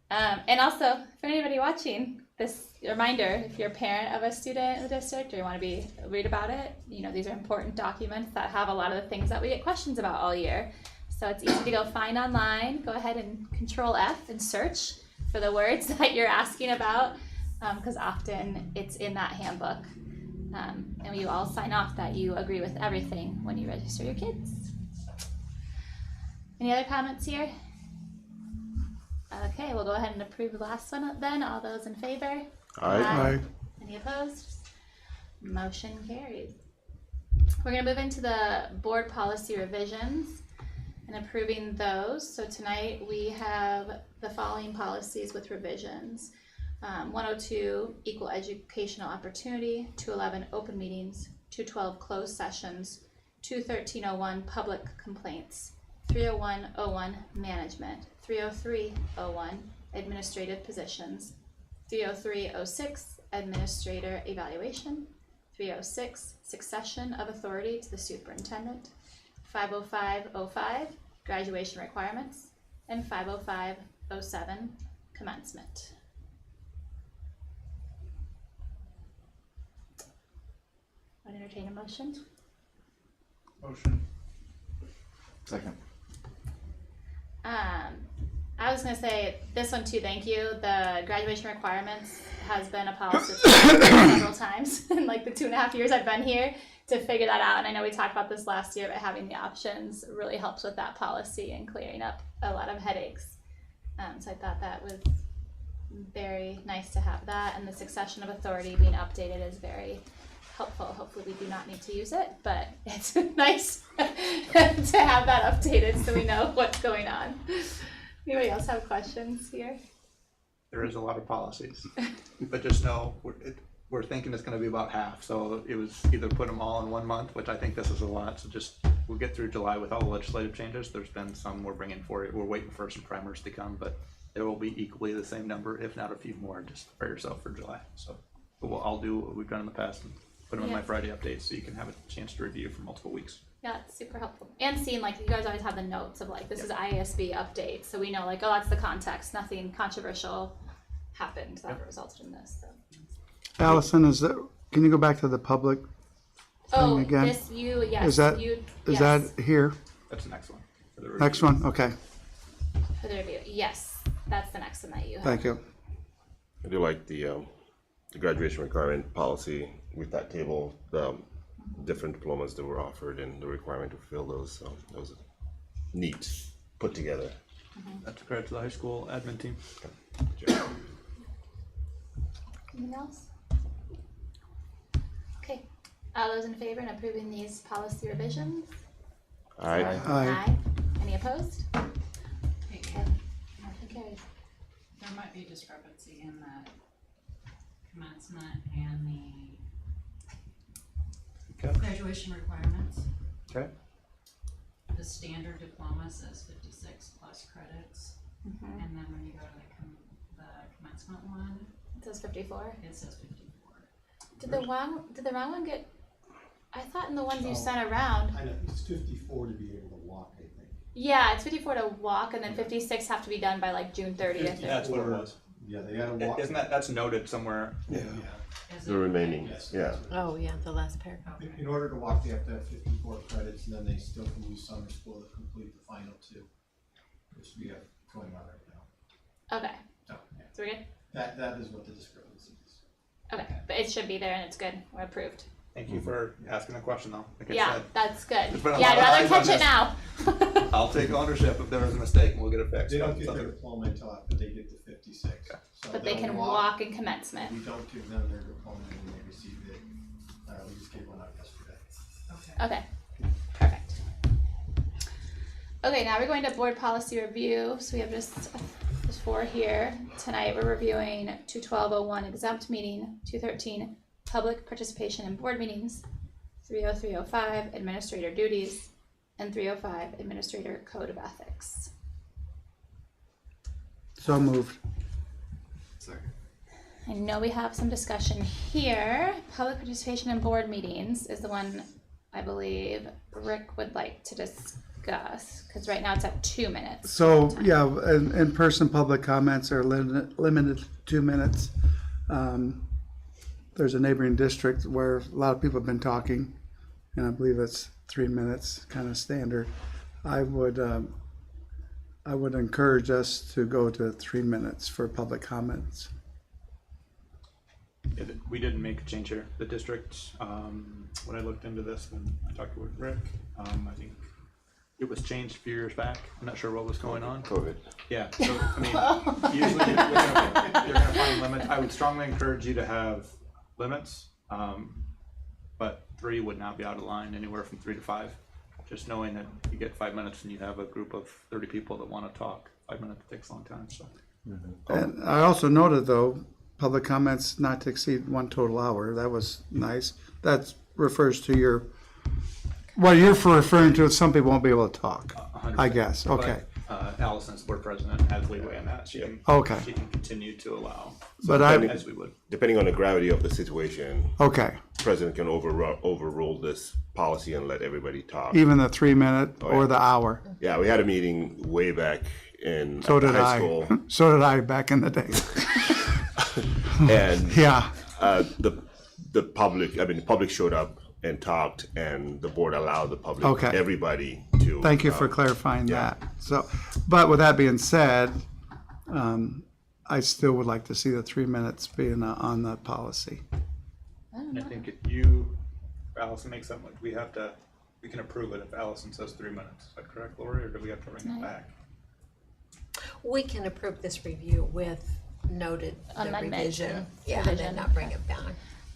And also, for anybody watching, this reminder, if you're a parent of a student in the district or you want to read about it, these are important documents that have a lot of the things that we get questions about all year. So it's easy to go find online. Go ahead and Control F and search for the words that you're asking about, because often it's in that handbook. And you all sign off that you agree with everything when you register your kids. Any other comments here? Okay, we'll go ahead and approve the last one then. All those in favor? Aye. Any opposed? Motion carries. We're going to move into the board policy revisions and approving those. So tonight we have the following policies with revisions. 102, equal educational opportunity. 211, open meetings. 212, closed sessions. 213.01, public complaints. 301.01, management. 303.01, administrative positions. 303.06, administrator evaluation. 306, succession of authority to the superintendent. 505.05, graduation requirements. And 505.07, commencement. I'd entertain a motion. Motion. Second. I was gonna say this one too, thank you. The graduation requirements has been a policy several times in like the 2.5 years I've been here to figure that out. And I know we talked about this last year, but having the options really helps with that policy and clearing up a lot of headaches. So I thought that was very nice to have that, and the succession of authority being updated is very helpful. Hopefully we do not need to use it, but it's nice to have that updated so we know what's going on. Anybody else have questions here? There is a lot of policies, but just know we're thinking it's going to be about half. So it was either put them all in 1 month, which I think this is a lot. So just we'll get through July with all the legislative changes. There's been some we're bringing forward. We're waiting for some primers to come, but there will be equally the same number, if not a few more. Just prepare yourself for July. So but I'll do what we've done in the past and put them in my Yeah. Friday updates so you can have a chance to review for multiple weeks. Yeah, it's super helpful. And seeing like you guys always have the notes of like this is IASB update, so we know like, oh, that's the context. Nothing controversial happened that resulted in this. So. Allison, can you go back to the public Oh, thing again? this yes. Is that here? That's the next one. For the Next review. one? Okay, For the review. Yes, that's the next one that you have. thank you. I do like the graduation requirement policy with that table, the different diplomas that were offered and the requirement to fill those. So that was neat, put together. That's credit to the high school admin team. Anything else? Okay. All those in favor in approving these policy revisions? All right. Aye. Any opposed? Okay. Motion carries. There might be discrepancy in the commencement and the Okay. graduation requirements. Okay. The standard diploma says 56 plus credits, Mhm. and then when you go to the commencement one, It says 54. it says 54. Did the wrong one get? I thought in the ones you Oh. sent around. I know, it's 54 to be able to walk, I think. Yeah, it's 54 to walk, and then 56 have to be done by like June 30th. That's what it was. Yeah, they gotta walk. Isn't that's noted somewhere? Yeah. Is The it? remaining, Yes. yeah. Oh, yeah, the last paragraph. In order to walk, they have to have 54 credits, and then they still can use summer school to complete the final 2, which we have going on right now. Okay, So, yeah, so we're good. that is what the discrepancy is. Okay, but it should be there and it's good. We're approved. Thank you for asking the question though. Like I Yeah, said, that's good. There's been a Yeah, lot I'd of rather eyes on catch it this. now. I'll take ownership if there was a mistake and we'll get it fixed. They don't but get their something- diploma until after they get to 56. Okay. So But they they'll can walk in commencement. We don't give them their diploma when they receive it. We just gave one out yesterday. Okay. Okay, perfect. Okay, now we're going to board policy review. So we have just 4 here. Tonight we're reviewing 21201 exempt meeting, 213 public participation in board meetings, 30305 administrator duties, and 305 administrator code of ethics. So moved. Second. I know we have some discussion here. Public participation in board meetings is the one I believe Rick would like to discuss, because right now it's at 2 minutes. So, yeah, in-person public comments are limited to 2 minutes. There's a neighboring district where a lot of people have been talking, and I believe it's 3 minutes, kind of standard. I would encourage us to go to 3 minutes for public comments. We didn't make a change here. The district, when I looked into this, when I talked with Rick, I think it was changed a few years back. I'm not sure what was going on. COVID. Yeah, so, I mean, usually you're gonna find limits. I would strongly encourage you to have limits, but 3 would not be out of line, anywhere from 3 to 5. Just knowing that you get 5 minutes and you have a group of 30 people that wanna talk, 5 minutes takes a long time, so. And I also noted, though, public comments not to exceed 1 total hour. That was nice. That refers to what you're referring to, some people won't be able to talk, 100%. I guess. Okay. But, Allison's board president has leeway in that. She can continue to allow, But as we would. Depending on the gravity of the situation, Okay, president can overrule this policy and let everybody talk. even the 3 minute Oh, or yeah. the hour. Yeah, we had a meeting way back in So did high I. school, So did I back in the day. and Yeah. the public showed up and talked, and the board allowed the public, Okay. everybody to. Thank you for clarifying yeah. that. So, but with that being said, I still would like to see the 3 minutes being on the policy. I think if Allison makes that much, we can approve it if Allison says 3 minutes. Is that correct, Lori, or do we have to bring it back? We can approve this review with noted the Amendment. revision. Yeah, and Revision. then not bring it back.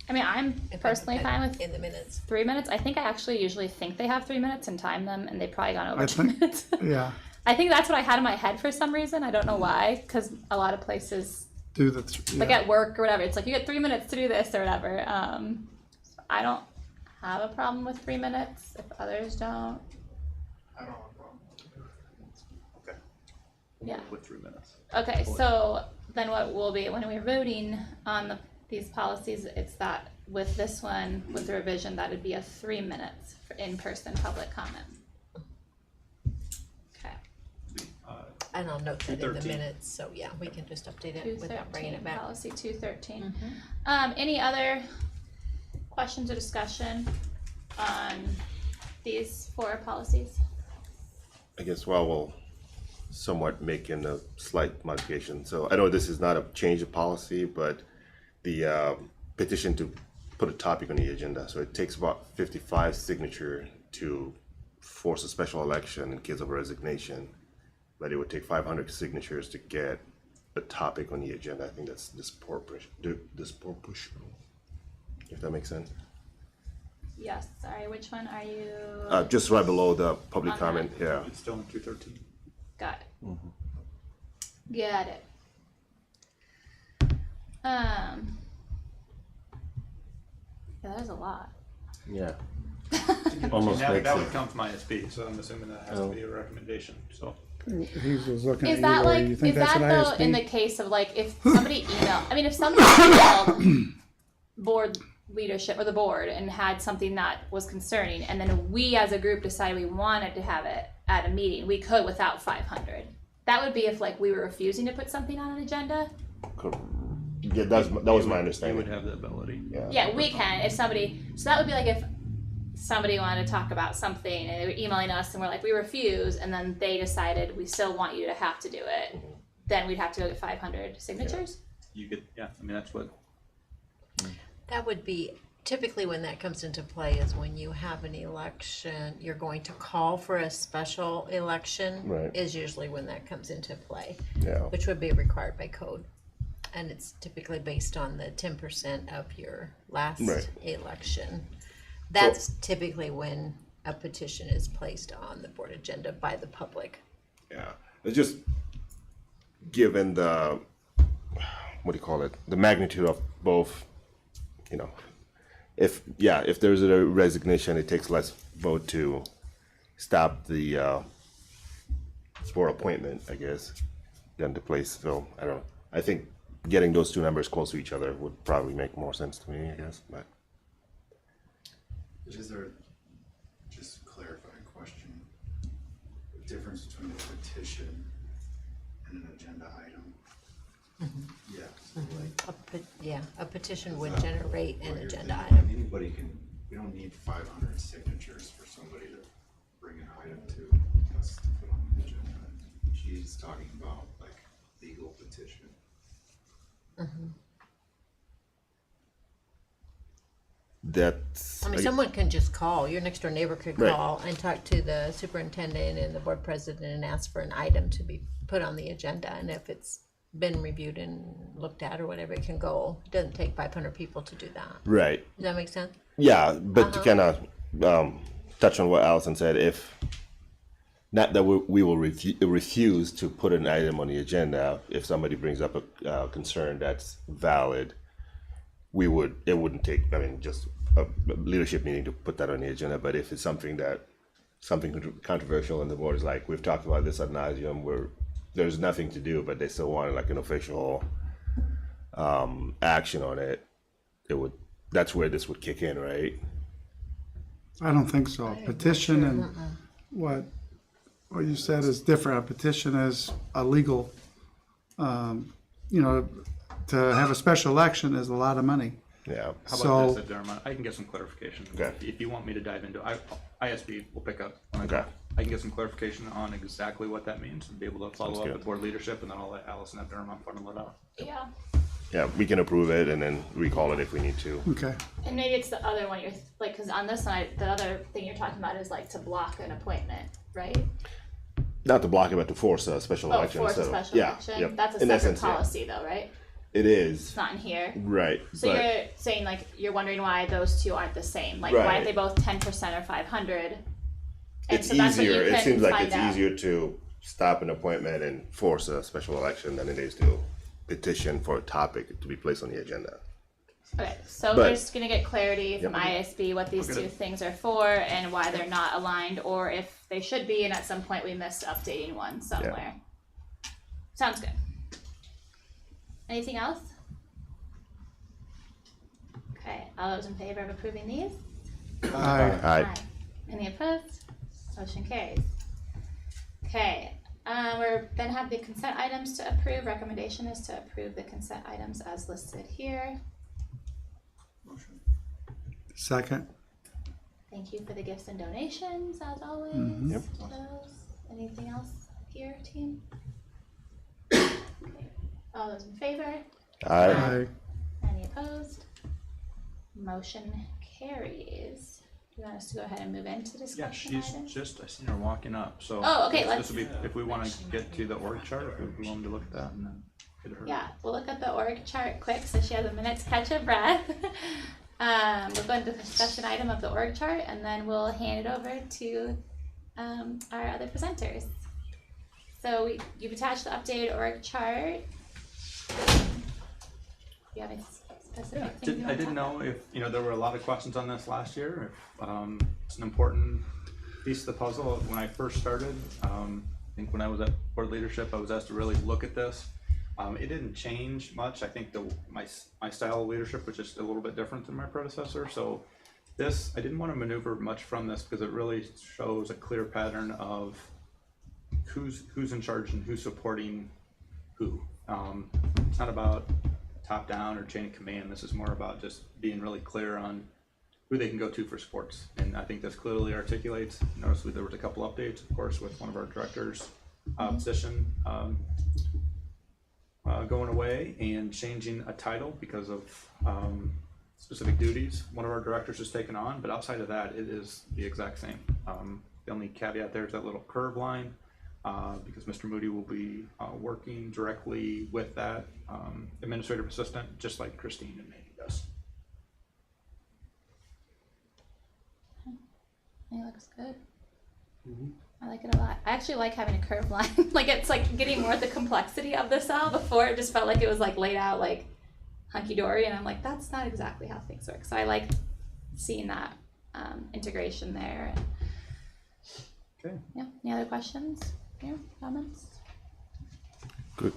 I mean, I'm personally fine with in the minutes. 3 minutes. I think I actually usually think they have 3 minutes and time them, and they've probably gone over I 2 think- minutes. Yeah, I think that's what I had in my head for some reason. I don't know why, because a lot of places, do the, like yeah. at work or whatever, it's like you get 3 minutes to do this or whatever. I don't have a problem with 3 minutes if others don't. I don't have a problem. Okay. Yeah. With 3 minutes. Okay, so then what will be when we're voting on these policies, it's that with this one, with the revision, that'd be a 3 minutes for in-person public comment. Okay. And I'll note that in the 213. minutes, so yeah, we can just update it without bringing 213, it back. policy 213. Mhm. Any other questions or discussion on these 4 policies? I guess while we'll somewhat making a slight modification. So I know this is not a change of policy, but the petition to put a topic on the agenda. So it takes about 55 signatures to force a special election in case of a resignation, but it would take 500 signatures to get a topic on the agenda. I think that's disproportional, if that makes sense. Yes, sorry, which one are you? Just right below the public On that? comment, yeah. It's still in 213. Got it. Got it. Yeah, there's a lot. Yeah. Almost makes that it- would count to my SB, so I'm assuming that has to be a recommendation, so. He was looking at Is you, that Lori. like, You is think that's that an though in ISP? the case of like if somebody if somebody emailed board leadership or the board and had something that was concerning, and then we as a group decided we wanted to have it at a meeting, we could without 500. That would be if like we were refusing to put something on an agenda. Yeah, that was my You understanding. would have the ability. Yeah, we can if somebody. So that would be like if somebody wanted to talk about something and they were emailing us and we're like we refuse, and then they decided we still want you to have to do it. Then we'd have to go get 500 signatures. You could, yeah, I mean, that's what, That would be, typically when that comes into play is when you have an election, you're going to call for a special election. Right. Is usually when that comes into play. Yeah. Which would be required by code. And it's typically based on the 10% of your last Right. election. That's typically when a petition is placed on the board agenda by the public. Yeah, it's just given the, what do you call it, the magnitude of both, you know, if there's a resignation, it takes less vote to stop the for appointment, I guess, than to place. So I don't know. I think getting those two numbers close to each other would probably make more sense to me, I guess. But Is there, just a clarifying question, the difference between a petition and an agenda item? Yeah, so like. A petition would generate an Well, you're agenda thinking item. Anybody can, we don't need 500 signatures for somebody to bring an item to us to put on the agenda. She's talking about like legal petition. that's. I mean, someone can just call, your next door neighbor could Right. call and talk to the superintendent and the board president and ask for an item to be put on the agenda, and if it's been reviewed and looked at or whatever, it can go. It doesn't take 500 people to do that. Right. Does that make sense? Yeah, but to kind of touch on what Allison said, if not that we will refuse to put an item on the agenda, if somebody brings up a concern that's valid, it wouldn't take, I mean, just a leadership meeting to put that on the agenda. But if it's something controversial and the board is like, we've talked about this ad nauseum, there's nothing to do, but they still want like an official action on it, that's where this would kick in, right? I don't think so. A petition and what you said is different. A petition is a legal, to have a special election is a lot of money. Yeah. how So- about this, Dermot? I can get some clarification. Okay. If you want me to dive into, ISB will pick up. on Okay. that. I can get some clarification on exactly what that means and be able to follow Sounds up good. with board leadership, and then I'll let Allison have Dermot funnel it out. Yeah. Yeah, we can approve it and then recall it if we need to. Okay. And maybe it's the other one you're like, because on this one, the other thing you're talking about is like to block an appointment, right? Not to block it, but to force a special Oh, election. force a so, special yeah, election. yep. That's a In separate essence, yeah. policy, though, right? It is. It's not in here. Right. So but you're saying like you're wondering why those two aren't the same? Like why Right. aren't they both 10% or 500? And it's so that's what easier. you It can seems like find it's out. easier to stop an appointment and force a special election than it is to petition for a topic to be placed on the agenda. Okay, so But- we're just gonna get clarity from Yep. ISB what these Okay. two things are for and why they're not aligned, or if they should be, and at some point we missed updating one somewhere. Sounds good. Anything else? Okay, all those in favor of approving these? Aye. Aye. Any opposed? Motion carries. Okay, we're gonna have the consent items to approve. Recommendation is to approve the consent items as listed here. Motion. Second. Thank you for the gifts and donations, as always. Mhm. Yep. Those. Anything else here, team? Okay. All those in favor? Aye. Any opposed? Motion carries. Do you want us to go ahead and move into Yeah, discussion she's items? just, I seen her walking up, so. Oh, okay, this let's- will be, if we wanna get to the org chart, if we want to look at that and then get her. Yeah, we'll look at the org chart quick so she has a minute to catch her breath. We'll go into the discussion item of the org chart and then we'll hand it over to our other presenters. So you've attached the updated org chart. Do you have any specific Yeah, things you I want to didn't talk know if, there were a lot of questions on this last year, if, it's an important piece of the puzzle. When I first started, I think when I was at board leadership, I was asked to really look at this. It didn't change much. I think my style of leadership was just a little bit different than my predecessor. So this, I didn't want to maneuver much from this because it really shows a clear pattern of who's in charge and who's supporting who. It's not about top down or chain of command. This is more about just being really clear on who they can go to for sports. And I think this clearly articulates. Notice there was a couple updates, of course, with one of our directors' position going away and changing a title because of specific duties one of our directors has taken on. But outside of that, it is the exact same. The only caveat there is that little curve line. Because Mr. Moody will be working directly with that administrative assistant, just like Christine and Mandy does. It looks good. I like it a lot. I actually like having a curved line. Like it's like getting more of the complexity of the cell. Before it just felt like it was like laid out like hunky-dory and I'm like, that's not exactly how things work. So I like seeing that integration there. Okay. Yeah, any other questions? Yeah, comments? Good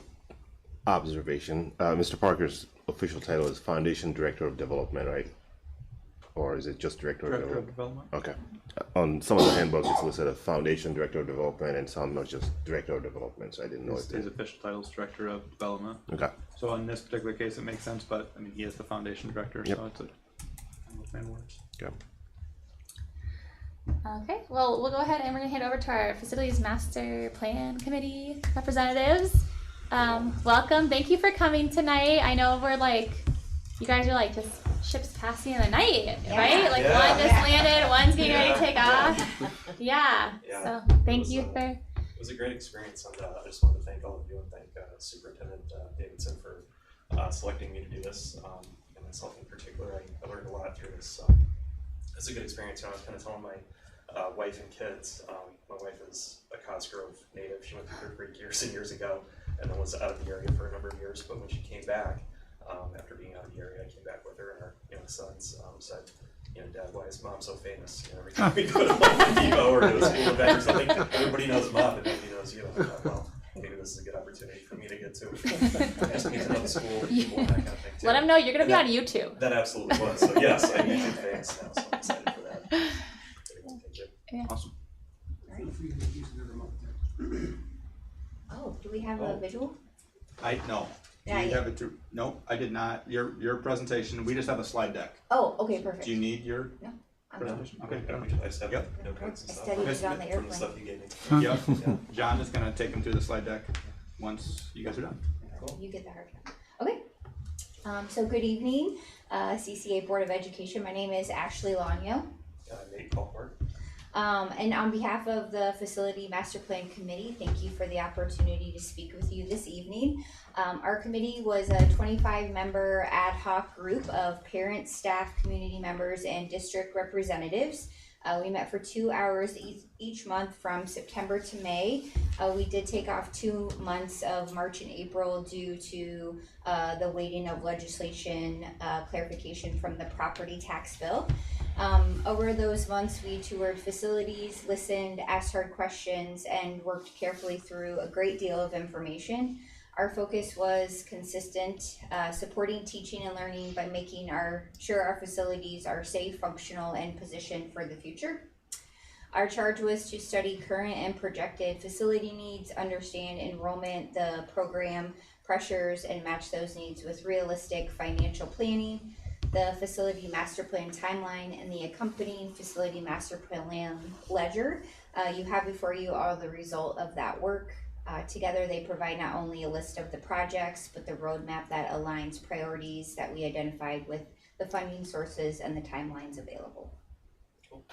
observation. Mr. Parker's official title is Foundation Director of Development, right? Or is it just Director of Director of Development? Development. Okay. On some of the handbooks, it's listed as Foundation Director of Development, and some are just Director of Development. So I didn't know His if official title is Director of Development. Okay. So in this particular case, it makes sense, but I mean, he is the foundation director, Yep. so it's a plain words. Okay. Okay, well, we'll go ahead and we're gonna hand over to our Facilities Master Plan Committee representatives. Welcome, thank you for coming tonight. I know we're like, you guys are like just ships passing in the night, right? Like one just landed, one's getting ready to take off. Yeah, so thank you for. It was a great experience, and I just wanted to thank all of you and thank Superintendent Davidson for selecting me to do this, and myself in particular. I learned a lot through this. It's a good experience. I was kind of telling my wife and kids. My wife is a Cosgrove native. She went through her Greek years and years ago, and then was out of the area for a number of years. But when she came back, after being out of the area, I came back with her, and our sons said, Dad, why is Mom so famous? Every time we go to Home Depot or to a school event or something, everybody knows Mom and nobody knows you. I thought, well, maybe this is a good opportunity for me to get to just get to know the school people and that kind of thing too. Let them know you're gonna be on YouTube. That absolutely was. So yes, I'm YouTube famous now, so I'm excited for that. Thank you. Yeah. Awesome. Oh, do we have a visual? No. Yeah, Do you yeah. have it to, no, I did not. Your presentation, we just have a slide deck. Oh, okay, perfect. Do you need your No, I'm presentation? Okay. I just have Yep. notepads and I stuff studied it on the from the airplane. stuff you gave me. Yep. John is gonna take him through the slide deck once you guys are done. You get the hard job. Okay. So good evening, CCA Board of Education. My name is Ashley Lanyo. Nate Colford. And on behalf of the Facility Master Plan Committee, thank you for the opportunity to speak with you this evening. Our committee was a 25-member ad hoc group of parents, staff, community members, and district representatives. We met for 2 hours each month from September to May. We did take off 2 months of March and April due to the waiting of legislation clarification from the property tax bill. Over those months, we toured facilities, listened, asked hard questions, and worked carefully through a great deal of information. Our focus was consistent, supporting teaching and learning by making sure our facilities are safe, functional, and positioned for the future. Our charge was to study current and projected facility needs, understand enrollment, the program pressures, and match those needs with realistic financial planning, the facility master plan timeline, and the accompanying facility master plan ledger. You have before you all the result of that work. Together they provide not only a list of the projects, but the roadmap that aligns priorities that we identified with the funding sources and the timelines available. Cool.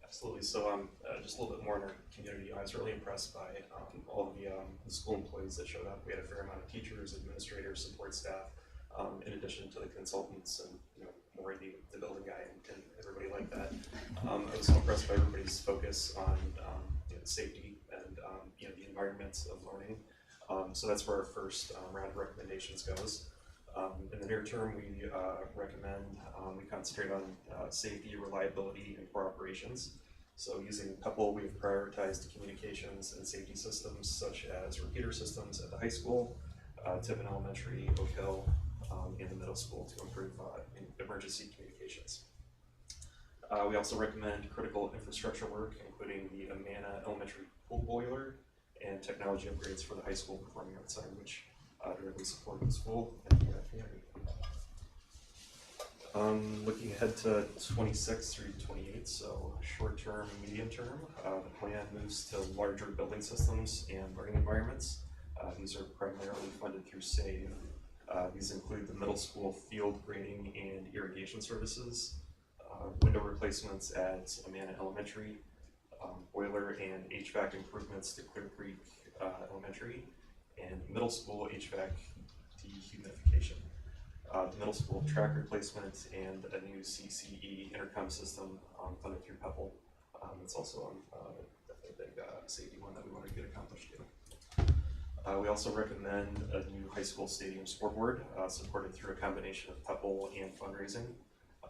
Absolutely. So just a little bit more in our community. I was really impressed by all of the school employees that showed up. We had a fair amount of teachers, administrators, support staff, in addition to the consultants and Morty, the building guy, and everybody like that. I was so impressed by everybody's focus on safety and the environment of learning. So that's where our first round of recommendations goes. In the near term, we recommend we concentrate on safety, reliability, and core operations. So using PEPL, we've prioritized communications and safety systems such as repeater systems at the high school, Tiffin Elementary, Oak Hill, and the middle school to improve emergency communications. We also recommend critical infrastructure work, including the Amana Elementary pool boiler and technology upgrades for the high school performing arts center, which directly support the school and the community. Looking ahead to 26 through 28, so short term, medium term, the plan moves to larger building systems and learning environments. These are primarily funded through SAVE. These include the middle school field grading and irrigation services, window replacements at Amana Elementary, boiler and HVAC improvements to Clear Creek Elementary, and middle school HVAC dehumidification. The middle school track replacement and a new CCA intercom system funded through PEPL. It's also definitely a big safety one that we want to get accomplished too. We also recommend a new high school stadium scoreboard supported through a combination of PEPL and fundraising.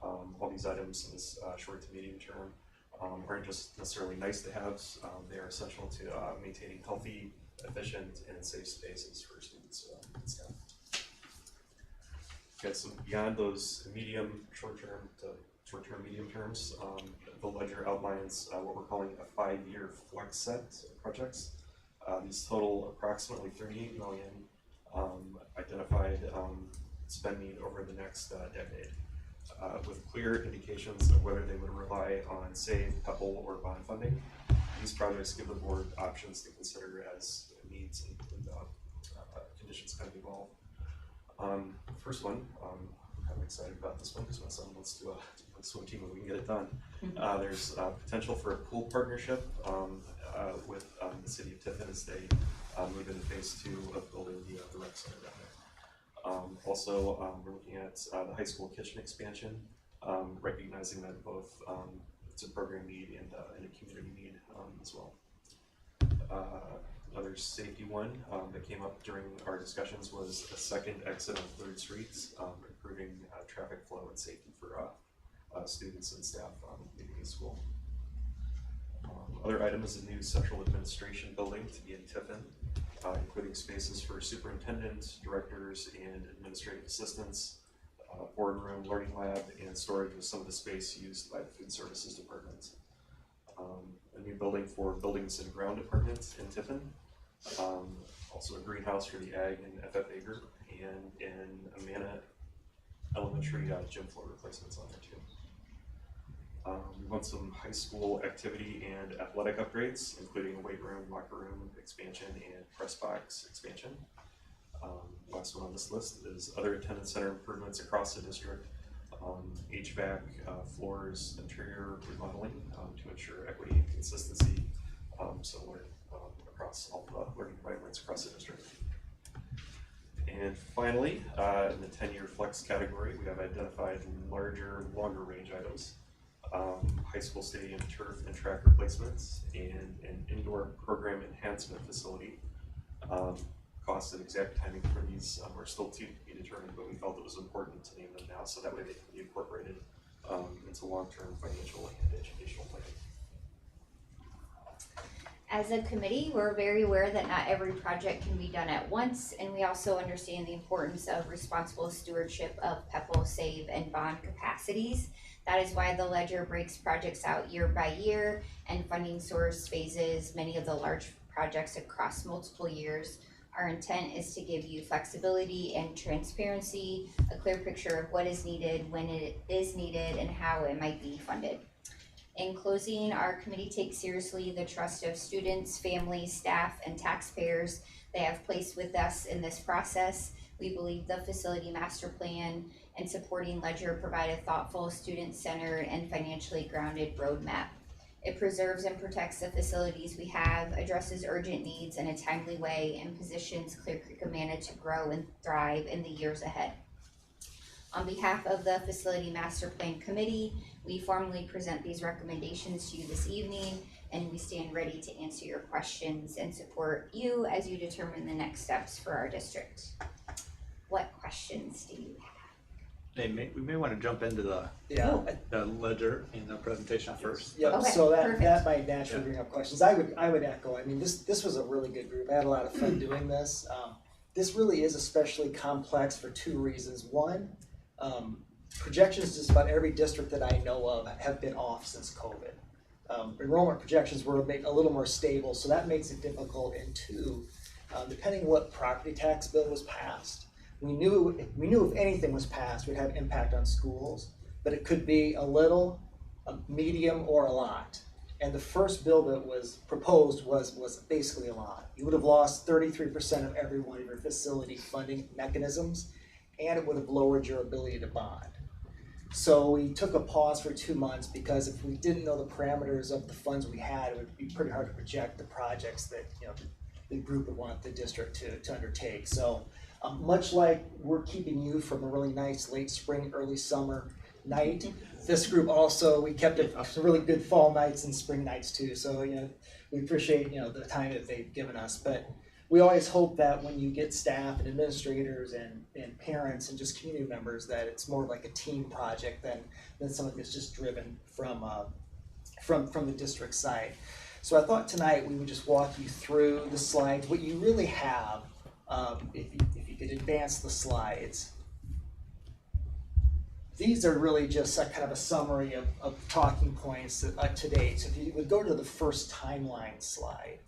All these items in this short to medium term aren't just necessarily nice to have, they are essential to maintaining healthy, efficient, and safe spaces for students and staff. Okay, so beyond those short-term, medium terms, the ledger outlines what we're calling a 5-year flex set of projects. These total approximately $38 million identified spend need over the next decade, with clear indications of whether they would rely on SAVE, PEPL, or bond funding. These projects give the board options to consider as needs and conditions kind of evolve. The first one, I'm kind of excited about this one because my son wants to a swim team and we can get it done. There's potential for a pool partnership with the city of Tiffin as they move into phase 2 of building the rec center down there. Also, we're looking at the high school kitchen expansion, recognizing that both it's a program need and a community need as well. Another safety one that came up during our discussions was a second exit on 3rd Street, improving traffic flow and safety for students and staff leaving the school. Other item is a new central administration building to be in Tiffin, including spaces for superintendent, directors, and administrative assistants, boardroom, learning lab, and storage with some of the space used by the food services department. A new building for buildings and ground department in Tiffin. Also a greenhouse for the ag and FFA group, and in Amana Elementary gym floor replacements on there too. We want some high school activity and athletic upgrades, including a weight room, locker room expansion, and press box expansion. Last one on this list is other attendance center improvements across the district, HVAC, floors, interior remodeling to ensure equity and consistency, similar across all the learning environments across the district. And finally, in the 10-year flex category, we have identified larger, longer range items. High school stadium turf and track replacements, and an indoor program enhancement facility. Cost and exact timing for these are still to be determined, but we felt it was important to name them now so that way they can be incorporated into long-term financial and educational planning. As a committee, we're very aware that not every project can be done at once, and we also understand the importance of responsible stewardship of PEPAL, SAVE, and bond capacities. That is why the ledger breaks projects out year by year and funding source phases many of the large projects across multiple years. Our intent is to give you flexibility and transparency, a clear picture of what is needed, when it is needed, and how it might be funded. In closing, our committee takes seriously the trust of students, families, staff, and taxpayers they have placed with us in this process. We believe the facility master plan and supporting ledger provide a thoughtful, student-centered, and financially grounded roadmap. It preserves and protects the facilities we have, addresses urgent needs in a timely way, and positions Clear Creek Amana to grow and thrive in the years ahead. On behalf of the Facility Master Plan Committee, we formally present these recommendations to you this evening, and we stand ready to answer your questions and support you as you determine the next steps for our district. What questions do you have? We may want to jump into the ledger in the presentation first. Yep, Okay, so perfect. that might naturally bring up questions. I would echo, I mean, this was a really good group. I had a lot of fun doing this. This really is especially complex for two reasons. One, projections just about every district that I know of have been off since COVID. Enrollment projections were a little more stable, so that makes it difficult. And two, depending on what property tax bill was passed, we knew if anything was passed, we'd have impact on schools, but it could be a little, a medium, or a lot. And the first bill that was proposed was basically a lot. You would have lost 33% of every one of your facility funding mechanisms, and it would have lowered your ability to bond. So we took a pause for 2 months because if we didn't know the parameters of the funds we had, it would be pretty hard to project the projects that the group would want the district to undertake. So much like we're keeping you from a really nice late spring, early summer night, this group also, we kept it some really good fall nights and spring nights too. So we appreciate the time that they've given us. But we always hope that when you get staff and administrators and parents and just community members, that it's more like a team project than something that's just driven from the district side. So I thought tonight we would just walk you through the slides. What you really have, if you could advance the slides, these are really just a kind of a summary of talking points to date. So if you would go to the first timeline slide.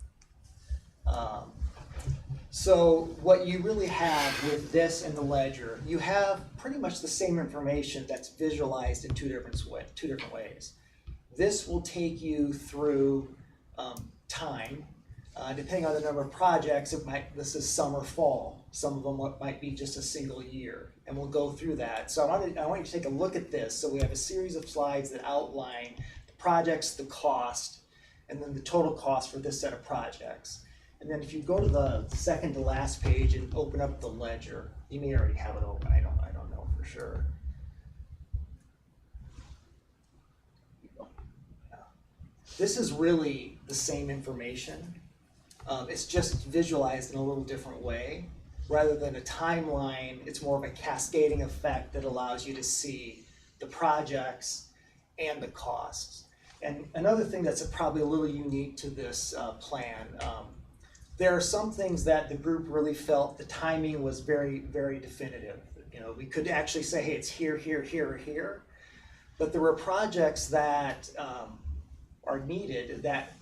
So what you really have with this and the ledger, you have pretty much the same information that's visualized in two different ways. This will take you through time. Depending on the number of projects, this is summer, fall. Some of them might be just a single year, and we'll go through that. So I want you to take a look at this. So we have a series of slides that outline the projects, the cost, and then the total cost for this set of projects. And then if you go to the second to last page and open up the ledger, you may already have it open. I don't know for sure. This is really the same information. It's just visualized in a little different way. Rather than a timeline, it's more of a cascading effect that allows you to see the projects and the costs. And another thing that's probably a little unique to this plan, there are some things that the group really felt the timing was very, very definitive. We could actually say, hey, it's here, here, here, or here. But there were projects that are needed that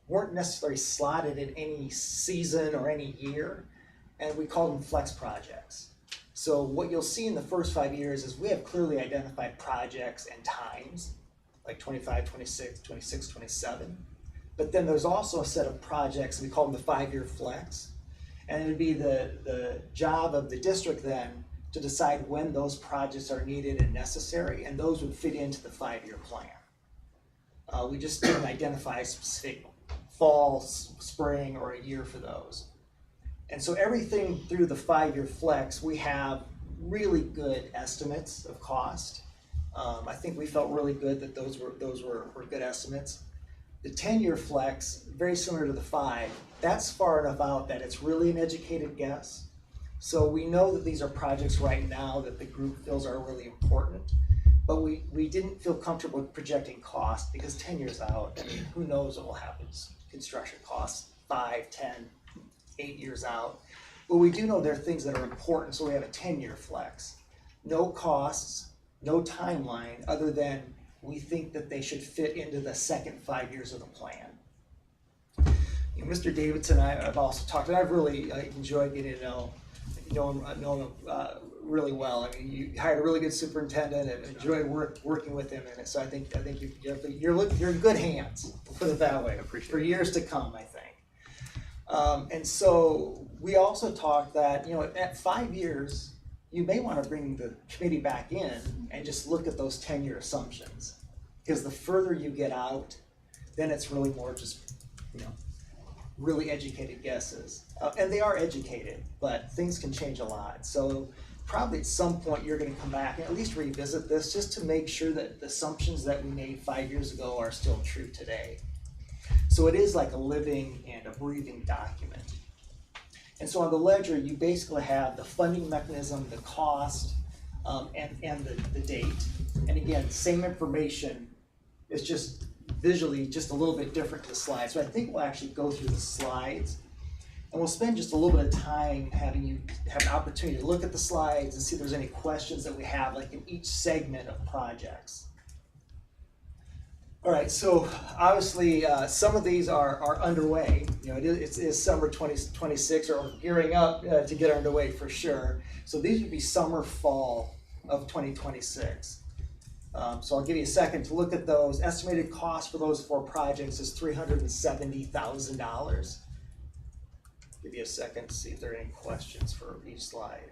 weren't necessarily slotted in any season or any year, and we call them flex projects. So what you'll see in the first 5 years is we have clearly identified projects and times, like 25, 26, 26, 27. But then there's also a set of projects, we call them the 5-year flex, and it would be the job of the district then to decide when those projects are needed and necessary, and those would fit into the 5-year plan. We just didn't identify a specific fall, spring, or a year for those. And so everything through the 5-year flex, we have really good estimates of cost. I think we felt really good that those were good estimates. The 10-year flex, very similar to the 5, that's far enough out that it's really an educated guess. So we know that these are projects right now that the group feels are really important, but we didn't feel comfortable with projecting cost because 10 years out, I mean, who knows what will happen construction costs 5, 10, 8 years out. But we do know there are things that are important, so we have a 10-year flex. No costs, no timeline, other than we think that they should fit into the second 5 years of the plan. You know, Mr. Davidson and I have also talked, and I've really enjoyed getting to know him really well. I mean, you hired a really good superintendent and enjoyed working with him in it. So I think you're in good hands, put it that way, for years to come, I think. And so we also talked that, you know, at 5 years, you may want to bring the committee back in and just look at those 10-year assumptions. Because the further you get out, then it's really more just, you know, really educated guesses. And they are educated, but things can change a lot. So probably at some point you're going to come back and at least revisit this just to make sure that the assumptions that we made 5 years ago are still true today. So it is like a living and a breathing document. And so on the ledger, you basically have the funding mechanism, the cost, and the date. And again, same information, it's just visually just a little bit different to the slides. So I think we'll actually go through the slides, and we'll spend just a little bit of time having you have an opportunity to look at the slides and see if there's any questions that we have, like in each segment of projects. All right, so obviously some of these are underway. You know, it is summer 2026, or gearing up to get underway for sure. So these would be summer, fall of 2026. So I'll give you a second to look at those. Estimated cost for those 4 projects is $370,000. Give you a second to see if there are any questions for each slide.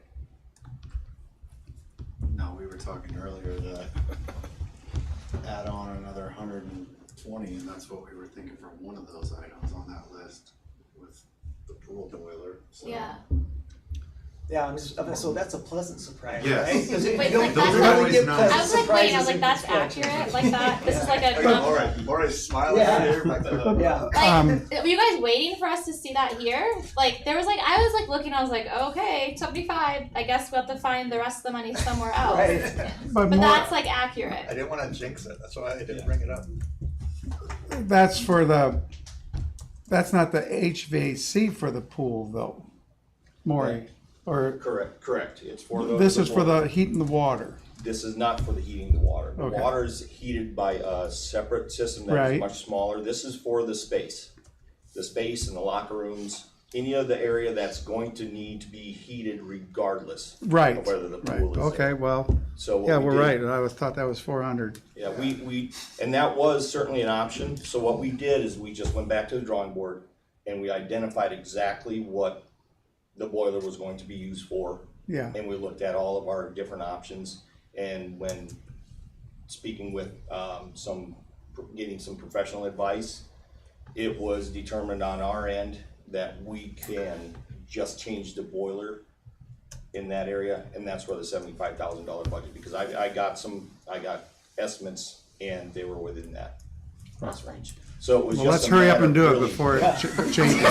No, we were talking earlier that add on another 120, and that's what we were thinking for one of those items on that list with the pool boiler. So. Yeah. Yeah, so that's a pleasant surprise, Yes. right? Because Wait, you like don't that's really always get nice. pleasant I was like, wait, I was surprises like, in that's construction. accurate? Like that? This is like a All right, Laura's smiling Yeah. here. Yeah. were you guys waiting for us to see that here? Like, there was like, I was like looking, I was like, okay, 75. I guess we'll have to find the rest of the money somewhere else. Right. But more, that's like accurate. I didn't want to jinx it. That's why I didn't bring it up. that's not the HVAC for the pool though, Maury, or Correct. It's for the. this is for the heat and the water. This is not for the heating the water. The Okay. water is heated by a separate system that is Right. much smaller. This is for the space and the locker rooms, any of the area that's going to need to be heated regardless Right. of whether the Right. pool is Okay. there. Well. So what Yeah, we we're did- right. I thought that was 400. Yeah, and that was certainly an option. So what we did is we just went back to the drawing board and we identified exactly what the boiler was going to be used for. Yeah. And we looked at all of our different options. And when speaking with getting some professional advice, it was determined on our end that we can just change the boiler in that area, and that's where the $75,000 budget, because I got estimates and they were within that price range. So it was Well, just let's a hurry up matter and do of it really- before it changes. Is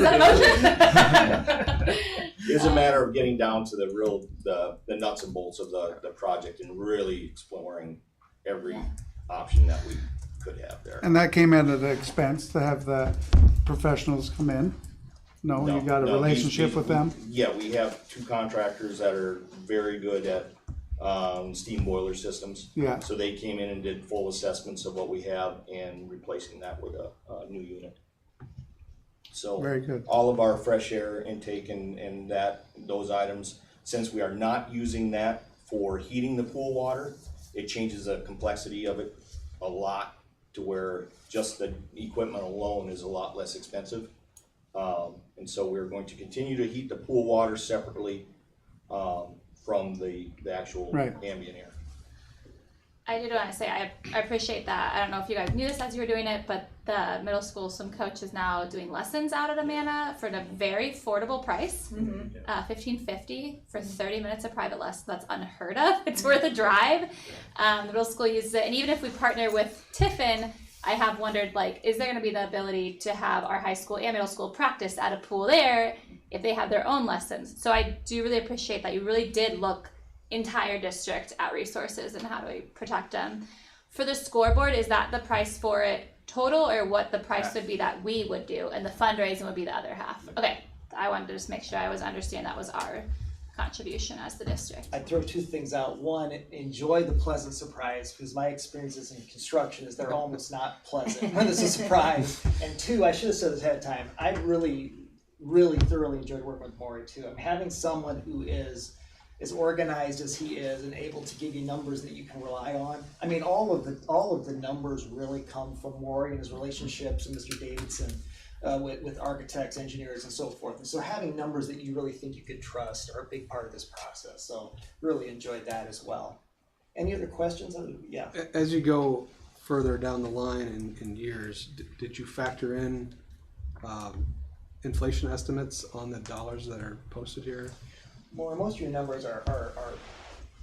that a motion? It's a matter of getting down to the nuts and bolts of the project and really exploring every option that we could have there. And that came at an expense to have the professionals come in? No, you got a no, relationship these- with them? Yeah, we have 2 contractors that are very good at steam boiler systems. Yeah. So they came in and did full assessments of what we have and replacing that with a new unit. So Very good. all of our fresh air intake and those items, since we are not using that for heating the pool water, it changes the complexity of it a lot to where just the equipment alone is a lot less expensive. And so we're going to continue to heat the pool water separately from the actual Right. ambient air. I did want to say I appreciate that. I don't know if you guys knew this as you were doing it, but the middle school, some coaches now doing lessons out at Amana for a very affordable price, $15.50 for 30 minutes of private lesson. That's unheard of. It's worth a drive. The middle school uses it, and even if we partner with Tiffin, I have wondered, like, is there going to be the ability to have our high school and middle school practice at a pool there if they have their own lessons? So I do really appreciate that you really did look entire district at resources and how do we protect them. For the scoreboard, is that the price for it total, or what the price would be that we would do, and the fundraising would be the other half? Okay, I wanted to just make sure I was understanding that was our contribution as the district. I'd throw two things out. One, enjoy the pleasant surprise, because my experiences in construction is they're almost not pleasant when it's a surprise. And two, I should have said this ahead of time, I really thoroughly enjoyed working with Maury too. I'm having someone who is as organized as he is and able to give you numbers that you can rely on. I mean, all of the numbers really come from Maury and his relationships and Mr. Davidson with architects, engineers, and so forth. And so having numbers that you really think you could trust are a big part of this process. So really enjoyed that as well. Any other questions? Yeah. As you go further down the line in years, did you factor in inflation estimates on the dollars that are posted here? Well, most of your numbers are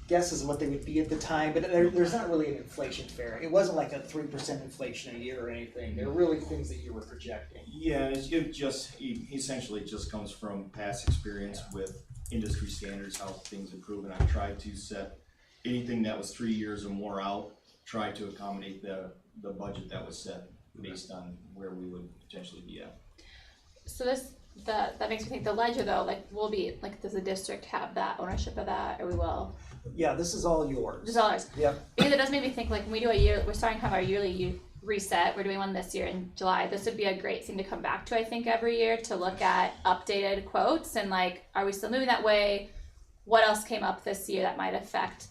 guesses of what they would be at the time, but there's not really an inflation fare. It wasn't like a 3% inflation a year or anything. They're really things that you were projecting. Yeah, it just essentially just comes from past experience with industry standards, how things improve, and I tried to set anything that was 3 years or more out, try to accommodate the budget that was set based on where we would potentially be at. So that makes me think the ledger though, like we'll be like, does the district have that ownership of that, or we will? Yeah, this is all yours. This is all ours. Yep. Because it does make me think like when we do a year, we're starting to have our yearly reset. We're doing one this year in July. This would be a great thing to come back to, I think, every year to look at updated quotes and like, are we still moving that way? What else came up this year that might affect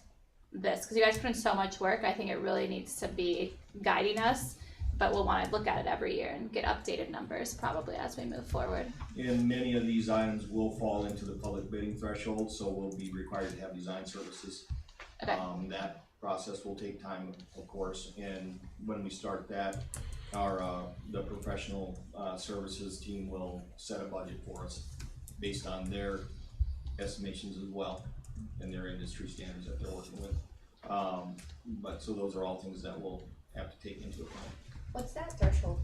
this? Because you guys put in so much work. I think it really needs to be guiding us. But we'll want to look at it every year and get updated numbers probably as we move forward. And many of these items will fall into the public bidding threshold, so we'll be required to have design services. Okay. That process will take time, of course, and when we start that, the professional services team will set a budget for us based on their estimations as well and their industry standards that they're working with. But so those are all things that we'll have to take into account. What's that threshold?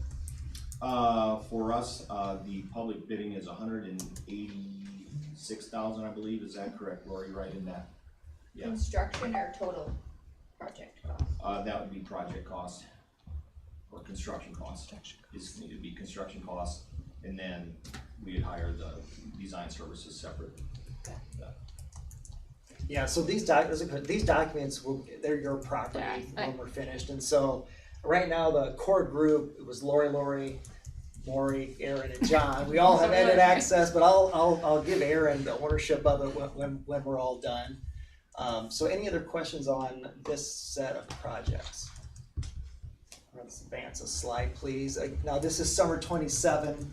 For us, the public bidding is 186,000, I believe. Is that correct, Lori? Right in that? Yeah. Construction or total project cost? That would be project cost or construction cost. It's need to be construction cost, and then we'd hire the design services separate. Yeah. So these documents they're your property when we're finished, and so. Right now, the core group, it was Lori, Maury, Aaron, and John. We all have edit access, but I'll give Aaron the ownership of it when we're all done. So any other questions on this set of projects? Let's advance a slide, please. Now this is summer 27.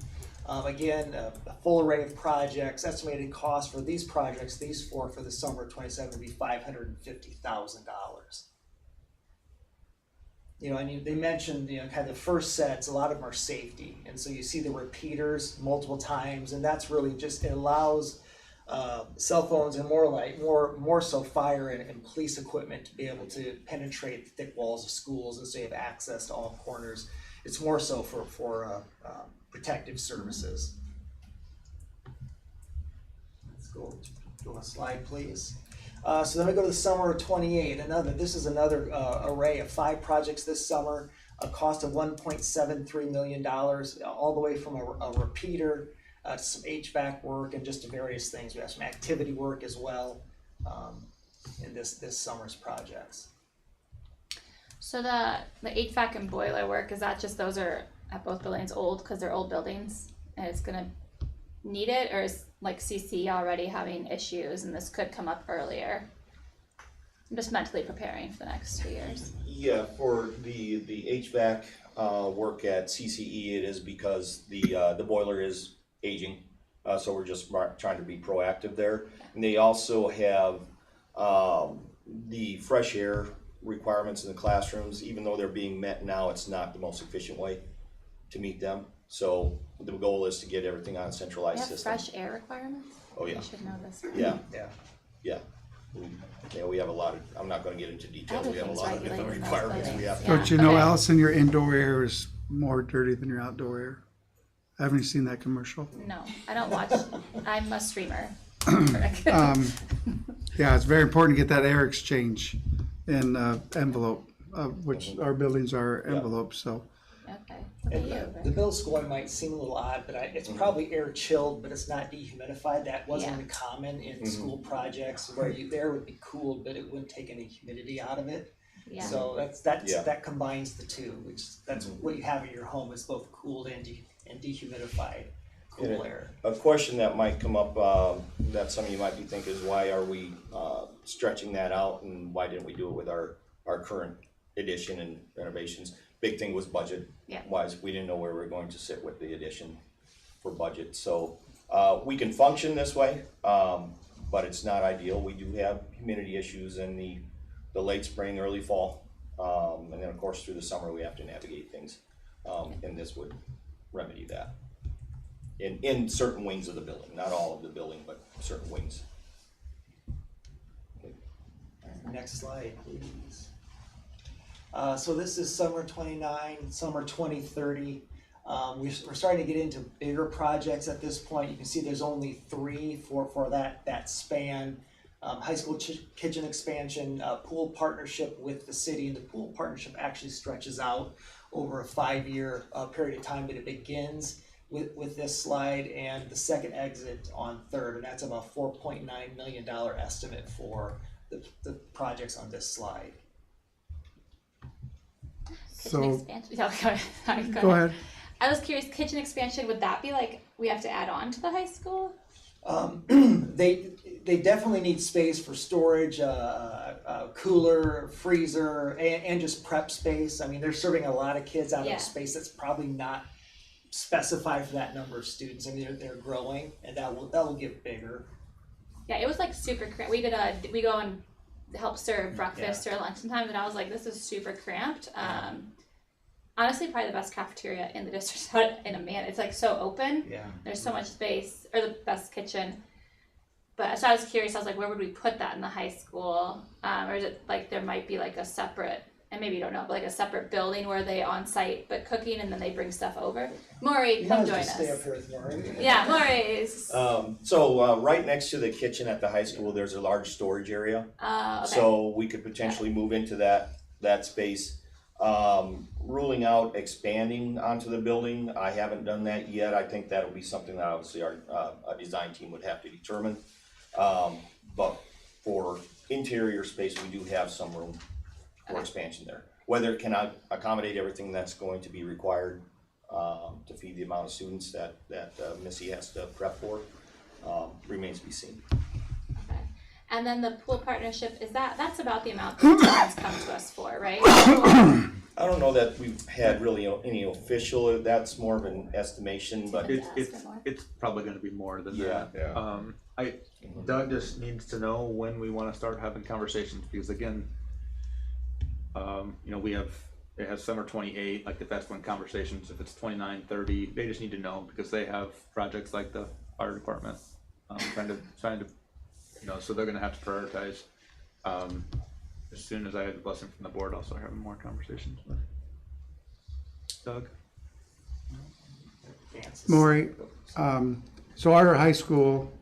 Again, a full array of projects. Estimated cost for these projects, these four for the summer 27 would be $550,000. You know, and they mentioned, you know, kind of the first sets, a lot of them are safety. And so you see the repeaters multiple times, and that's really just, it allows cell phones and more so fire and police equipment to be able to penetrate the thick walls of schools, and so you have access to all corners. It's more so for protective services. Let's go a slide, please. So then we go to the summer of 28. This is another array of 5 projects this summer, a cost of $1.73 million, all the way from a repeater to some HVAC work and just to various things. We have some activity work as well in this summer's projects. So the HVAC and boiler work, is that just those are at both buildings old because they're old buildings and it's gonna need it, or is like CCA already having issues and this could come up earlier? I'm just mentally preparing for the next 2 years. Yeah, for the HVAC work at CCE, it is because the boiler is aging, so we're just trying to be proactive there. And they also have the fresh air requirements in the classrooms. Even though they're being met now, it's not the most efficient way to meet them. So the goal is to get everything on a centralized system. Fresh air requirements? Oh yeah. I should know this. Yeah. We have a lot of, I'm not going to get into details, we have a lot of different requirements we have. Don't you know, Allison, your indoor air is more dirty than your outdoor air? Haven't you seen that commercial? No, I don't watch. I'm a streamer. Yeah, it's very important to get that air exchange in envelope which our buildings are envelopes, so. Okay. And the middle school one might seem a little odd, but it's probably air chilled, but it's not dehumidified. That wasn't common in school projects where the air would be cooled, but it wouldn't take any humidity out of it. Yeah. So that combines the two, which that's what you have in your home is both cooled and dehumidified cool air. A question that might come up that some of you might be thinking is why are we stretching that out and why didn't we do it with our current addition and renovations? Big thing was budget wise. We didn't know where we were going to sit with the addition for budget. So we can function this way, but it's not ideal. We do have humidity issues in the late spring, early fall. And then of course through the summer we have to navigate things. And this would remedy that. In certain wings of the building, not all of the building, but certain wings. Next slide, please. So this is summer 29, summer 2030. We're starting to get into bigger projects at this point. You can see there's only 3 for that span. High school kitchen expansion, pool partnership with the city, and the pool partnership actually stretches out over a 5-year period of time, but it begins with this slide and the second exit on 3rd, and that's about $4.9 million estimate for the projects on this slide. Kitchen expansion. Sorry, go ahead. I was curious, kitchen expansion, would that be like we have to add on to the high school? They definitely need space for storage, cooler, freezer, and just prep space. I mean, they're serving a lot of kids out of space that's probably not specified for that number of students. I mean, they're growing, and that will get bigger. Yeah, it was like super cramped. We go and help serve breakfast or lunch sometimes, and I was like, this is super cramped. Honestly, probably the best cafeteria in the district. In Amana, it's like so open. Yeah. There's so much space, or the best kitchen. But so I was curious. I was like, where would we put that in the high school? Or is it like there might be like a separate, and maybe you don't know, but like a separate building where they on site but cooking and then they bring stuff over. Maury, come join us. Stay up here with Maury. Yeah, Maury. So right next to the kitchen at the high school, there's a large storage area. Okay. So we could potentially move into that space. Ruling out expanding onto the building, I haven't done that yet. I think that'll be something that obviously our design team would have to determine. But for interior space, we do have some room for expansion there. Whether it can accommodate everything that's going to be required to feed the amount of students that Missy has to prep for remains to be seen. Okay. And then the pool partnership, that's about the amount that students come to us for, right? I don't know that we've had really any official, that's more of an estimation, but it's probably gonna be more than that. Yeah. Doug just needs to know when we wanna start having conversations, because again, it has summer 28, like if that's when conversations, if it's 29, 30, they just need to know because they have projects like the fire department, trying to, so they're gonna have to prioritize. As soon as I have the blessing from the board, I'll start having more conversations with Doug. Maury, so our high school,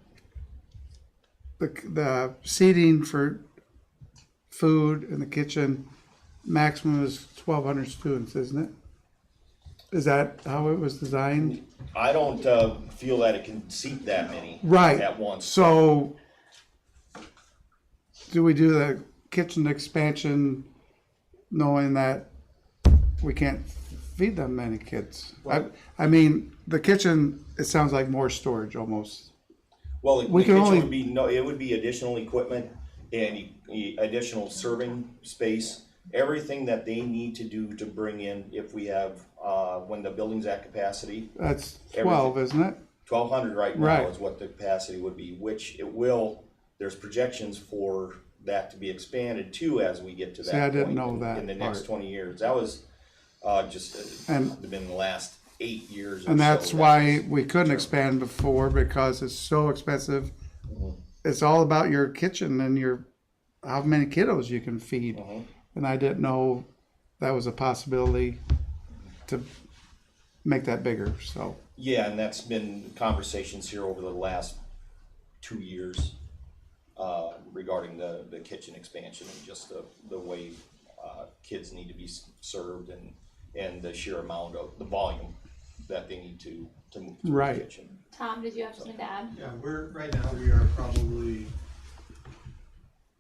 the seating for food in the kitchen, maximum is 1,200 students, isn't it? Is that how it was designed? I don't feel that it can seat that many at once. So do we do the kitchen expansion knowing that we can't feed them many kids? I mean, the kitchen, it sounds like more storage almost. Well, the kitchen would be additional equipment and additional serving space, everything that they need to do to bring in if we have, when the building's at capacity. That's 12, isn't it? 1,200 right now is what the capacity would be, which it will, there's projections for that to be expanded to as we get to that point. I didn't know that in the next 20 years. That was just been the last 8 years. And that's why we couldn't expand before, because it's so expensive. It's all about your kitchen and how many kiddos you can feed. And I didn't know that was a possibility to make that bigger. So yeah, and that's been conversations here over the last 2 years regarding the kitchen expansion and just the way kids need to be served and the sheer amount of the volume that they need to move through Right. the kitchen. Tom, did you have something to add? Yeah, right now we are probably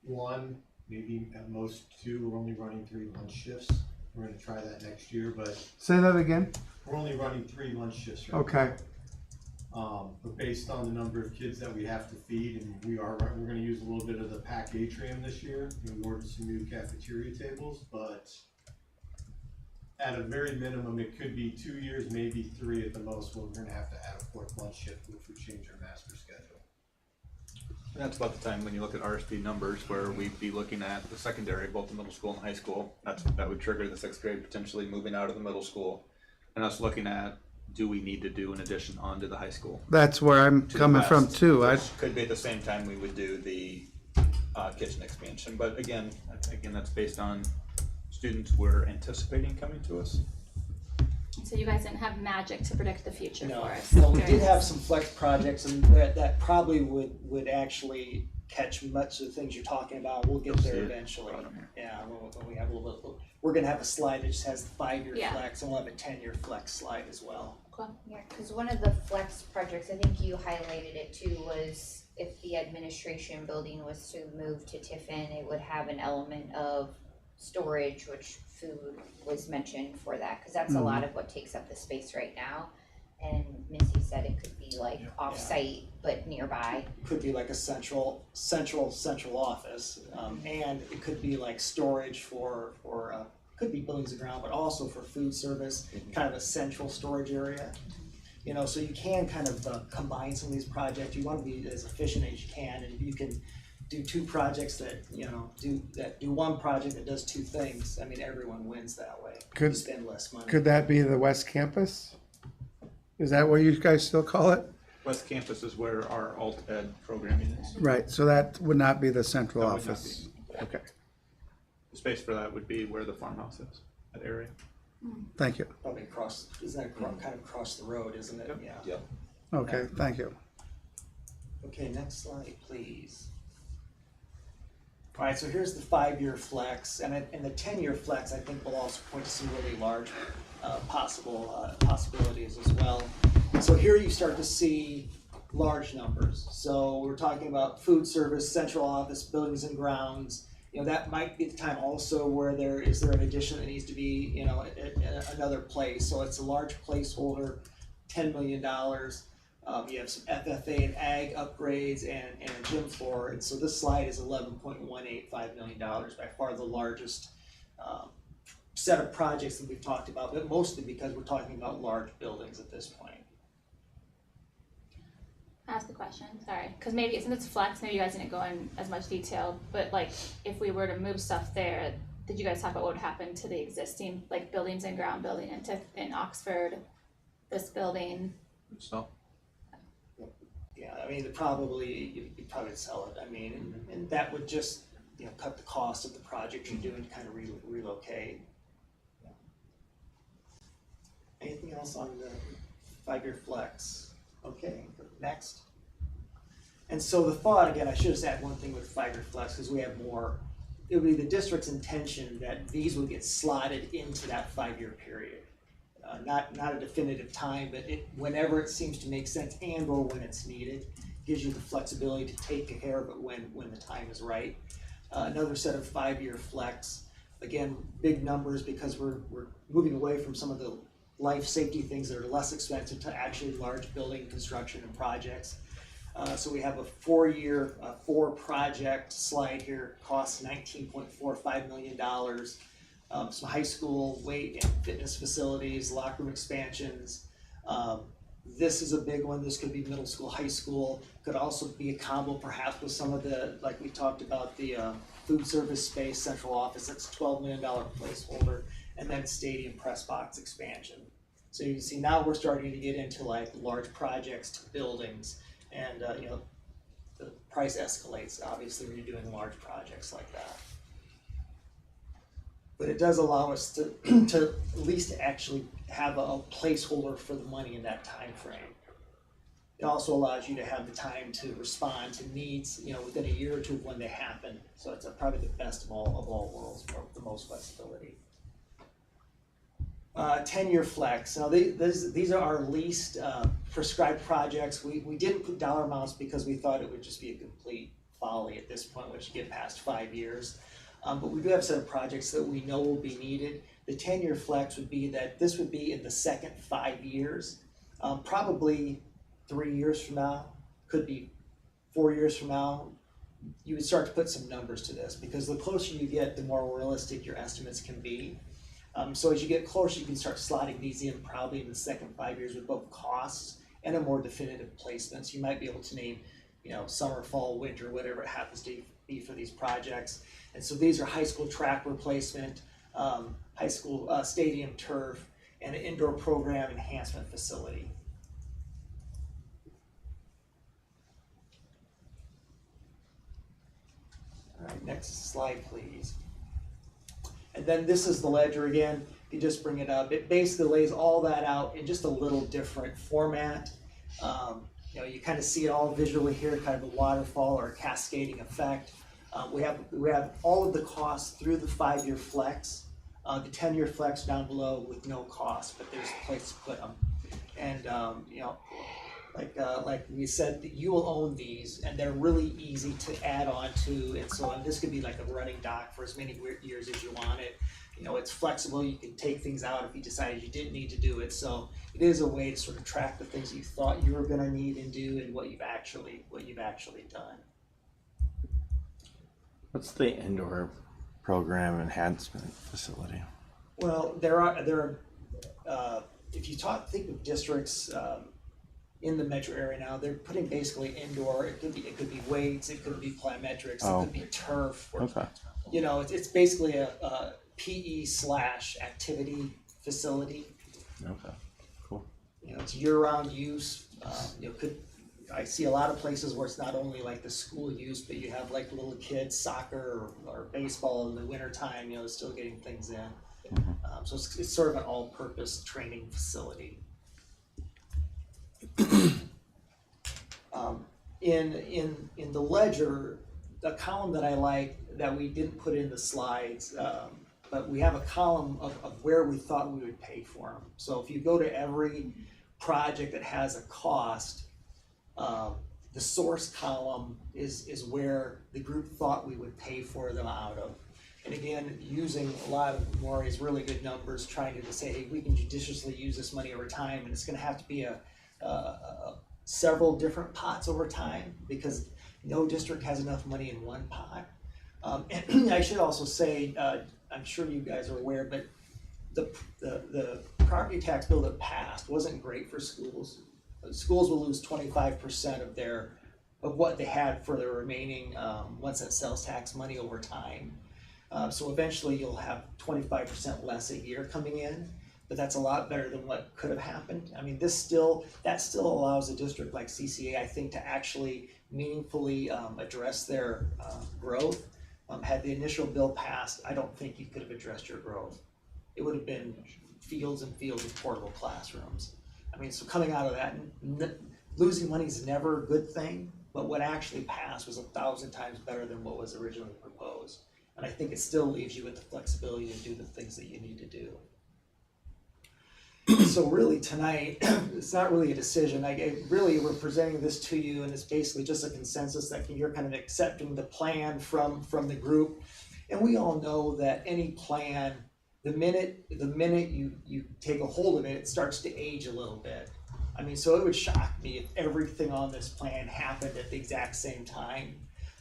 one, maybe at most two. We're only running 3 lunch shifts. We're gonna try that next year, but Say that again? we're only running 3 lunch shifts right now. Okay. But based on the number of kids that we have to feed, and we're gonna use a little bit of the PAC atrium this year. We ordered some new cafeteria tables, but at a very minimum, it could be 2 years, maybe 3 at the most, where we're gonna have to add a 4th lunch shift, which would change our master schedule. And that's about the time when you look at RSP numbers where we'd be looking at the secondary, both the middle school and high school. That would trigger the 6th grade potentially moving out of the middle school. And us looking at, do we need to do an addition onto the high school? That's where I'm To the coming from west, too. which could be at the same time we would do the kitchen expansion. But again, that's based on students we're anticipating coming to us. So you guys didn't have magic to predict the future No, for us. no, we Very did have nice. some flex projects, and that probably would actually catch much of the things you're talking about. We'll get there eventually. Yeah, when we have a little bit, we're gonna have a slide that just has the 5-year Yeah. flex, and we'll have a 10-year flex slide as well. Yeah, because one of the flex projects, I think you highlighted it too, was if the administration building was to move to Tiffin, it would have an element of storage, which food was mentioned for that, because that's a lot of what takes up the space right now. And Missy said it could be like off-site, but nearby. Could be like a central office, and it could be like storage for could be buildings and ground, but also for food service, kind of a central storage area. You know, so you can kind of combine some of these projects. You want to be as efficient as you can, and if you can do 2 projects that, you know, do one project that does 2 things, I mean, everyone wins that way. You spend less money. Could that be the West Campus? Is that what you guys still call it? West Campus is where our alt ed programming is. Right, so that would not be the central That would not office. Okay, The space for that would be where the farmhouse is, that area. thank you. Probably isn't that kind of across the road, isn't it? Yeah. Yep. Okay, thank you. Okay, next slide, please. All right, so here's the 5-year flex, and the 10-year flex, I think, will also point to some really large possibilities as well. So here you start to see large numbers. So we're talking about food service, central office, buildings and grounds. You know, that might be the time also where there is an addition that needs to be, you know, at another place. So it's a large placeholder, $10 million. You have some FFA and ag upgrades and a gym floor. And so this slide is $11.185 million, by far the largest set of projects that we've talked about, but mostly because we're talking about large buildings at this point. Ask the question, sorry, because maybe since it's flex, maybe you guys didn't go in as much detail, but like if we were to move stuff there, did you guys talk about what would happen to the existing like buildings and ground building in Oxford, this building? So. Yeah, I mean, you'd probably sell it. I mean, and that would just, you know, cut the cost of the project you're doing to kind of relocate. Yeah. Anything else on the 5-year flex? Okay, next. And so the thought, again, I should just add one thing with 5-year flex because we have more. It would be the district's intention that these would get slotted into that 5-year period. Not a definitive time, but whenever it seems to make sense and or when it's needed, gives you the flexibility to take care of it when the time is right. Another set of 5-year flex, again, big numbers because we're moving away from some of the life safety things that are less expensive to actually large building construction and projects. So we have a 4-year, 4-project slide here, costs $19.45 million. Some high school weight and fitness facilities, locker room expansions. This is a big one. This could be middle school, high school. Could also be a combo perhaps with some of the, like we talked about, the food service space, central office. That's a $12 million placeholder. And then stadium press box expansion. So you can see now we're starting to get into like large projects to buildings. And you know, the price escalates obviously when you're doing large projects like that. But it does allow us to at least actually have a placeholder for the money in that time frame. It also allows you to have the time to respond to needs, you know, within a year or two of when they happen. So it's probably the best of all worlds, for the most flexibility. 10-year flex. Now these are our least prescribed projects. We didn't put dollar amounts because we thought it would just be a complete folly at this point once you get past 5 years. But we do have a set of projects that we know will be needed. The 10-year flex would be that this would be in the second 5 years, probably 3 years from now, could be 4 years from now. You would start to put some numbers to this because the closer you get, the more realistic your estimates can be. So as you get closer, you can start slotting these in probably in the second 5 years with both costs and a more definitive placements. You might be able to name, you know, summer, fall, winter, whatever it happens to be for these projects. And so these are high school track replacement, high school stadium turf, and an indoor program enhancement facility. All right, next slide, please. And then this is the ledger again. If you just bring it up, it basically lays all that out in just a little different format. You know, you kind of see it all visually here, kind of a waterfall or a cascading effect. We have all of the costs through the 5-year flex, the 10-year flex down below with no cost, but there's a place to put them. And you know, like we said, you will own these, and they're really easy to add on to. And so this could be like a running doc for as many years as you want it. You know, it's flexible. You can take things out if you decided you didn't need to do it. So it is a way to sort of track the things you thought you were going to need and do, and what you've actually done. What's the indoor program enhancement facility? Well, there are if you think of districts in the metro area now, they're putting basically indoor. It could be weights, it could be plyometrics, it could be turf. Or, okay. You know, it's basically a PE/activity facility. Okay. Cool. You know, it's year-round use. You know, I see a lot of places where it's not only like the school use, but you have like little kids soccer or baseball in the wintertime, you know, still getting things in. Mm-hmm. So it's sort of an all-purpose training facility. In the ledger, a column that I like that we didn't put in the slides, but we have a column of where we thought we would pay for them. So if you go to every project that has a cost, the source column is where the group thought we would pay for them out of. And again, using a lot of Maury's really good numbers, trying to say, hey, we can judiciously use this money over time, and it's going to have to be several different pots over time because no district has enough money in one pot. And I should also say, I'm sure you guys are aware, but the property tax bill that passed wasn't great for schools. Schools will lose 25% of what they had for the remaining once that sales tax money over time. So eventually you'll have 25% less a year coming in, but that's a lot better than what could have happened. I mean, that still allows a district like CCA, I think, to actually meaningfully address their growth. Had the initial bill passed, I don't think you could have addressed your growth. It would have been fields and fields of portable classrooms. I mean, so coming out of that, losing money is never a good thing, but what actually passed was 1,000 times better than what was originally proposed. And I think it still leaves you with the flexibility to do the things that you need to do. So really tonight, it's not really a decision. Really, we're presenting this to you, and it's basically just a consensus that you're kind of accepting the plan from the group. And we all know that any plan, the minute you take a hold of it, it starts to age a little bit. I mean, so it would shock me if everything on this plan happened at the exact same time.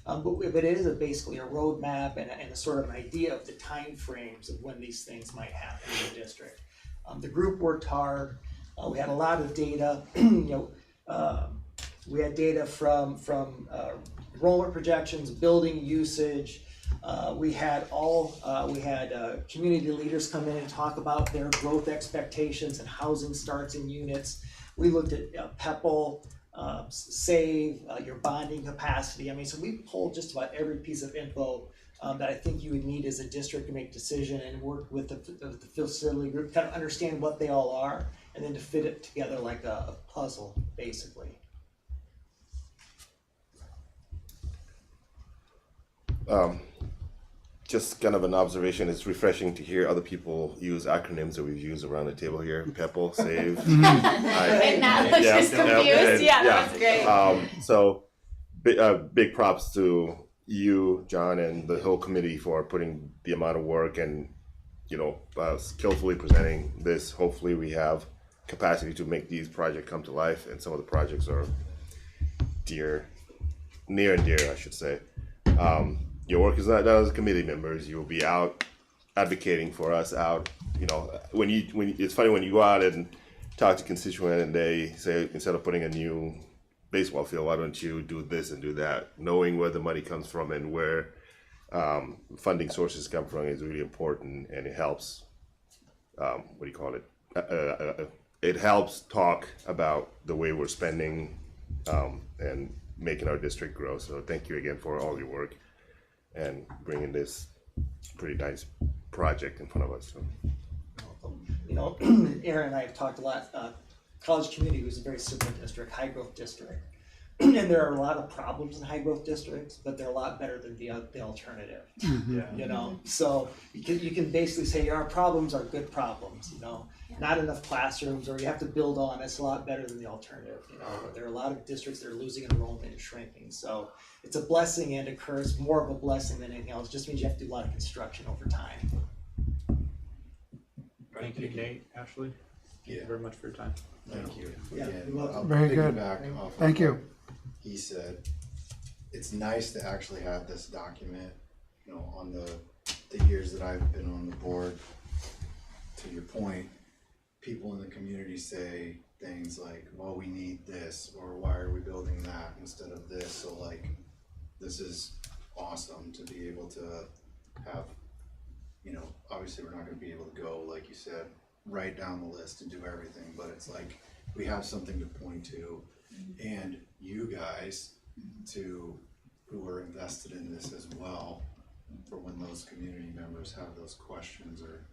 But it is basically a roadmap and a sort of an idea of the time frames of when these things might happen in the district. The group worked hard. We had a lot of data. We had data from enrollment projections, building usage. We had community leaders come in and talk about their growth expectations and housing starts in units. We looked at PEPL, SAVE, your bonding capacity. I mean, so we pulled just about every piece of info that I think you would need as a district to make a decision and work with the facility group, kind of understand what they all are, and then to fit it together like a puzzle, basically. just kind of an observation. It's refreshing to hear other people use acronyms that we've used around the table here. PEPL, SAVE. And Nat looks just confused. Yeah, that was great. So big props to you, John, and the whole committee for putting the amount of work and, skillfully presenting this. Hopefully we have capacity to make these projects come to life, and some of the projects are near and dear, I should say. Your work is not done as committee members. You will be out advocating for us out. When it's funny when you go out and talk to constituents and they say, instead of putting a new baseball field, why don't you do this and do that? Knowing where the money comes from and where funding sources come from is really important, and it helps. It helps talk about the way we're spending and making our district grow. So thank you again for all your work and bringing this pretty nice project in front of us. Aaron and I have talked a lot. College Community was a very simple district, high growth district. And there are a lot of problems in high growth districts, but they're a lot better than the alternative. So you can basically say our problems are good problems, not enough classrooms, or you have to build on. It's a lot better than the alternative. There are a lot of districts that are losing enrollment and shrinking. So it's a blessing and a curse, more of a blessing than anything else. It just means you have to do a lot of construction over time. Thank you, Nate, Ashley. Thank you very much for your time. Thank you. Yeah, Again, you're welcome. I'll Very good. piggyback off of Thank you. what he said. It's nice to actually have this document, on the years that I've been on the board. To your point, people in the community say things like, well, we need this, or why are we building that instead of this? So this is awesome to be able to have, obviously we're not going to be able to go, like you said, right down the list and do everything, but it's like we have something to point to, and you guys who are invested in this as well, for when those community members have those questions or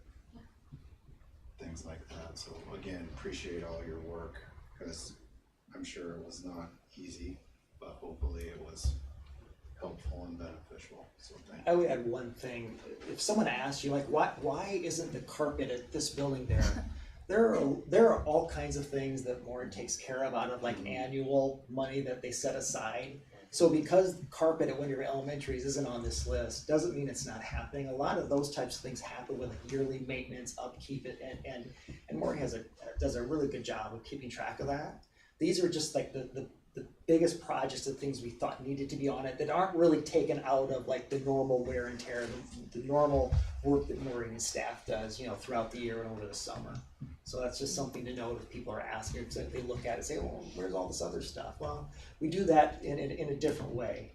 things like that. So again, appreciate all your work, because I'm sure it was not easy, but hopefully it was helpful and beneficial. So thank you. I would add one thing. If someone asks you, why isn't the carpet at this building there? There are all kinds of things that Warren takes care of out of annual money that they set aside. So because carpet at one of your elementaries isn't on this list, doesn't mean it's not happening. A lot of those types of things happen with yearly maintenance, upkeep, and Warren does a really good job of keeping track of that. These are just the biggest projects and things we thought needed to be on it that aren't really taken out of the normal wear and tear, the normal work that Maureen and staff does, throughout the year and over the summer. So that's just something to note if people are asking, so they look at it and say, well, where's all this other stuff? Well, we do that in a different way.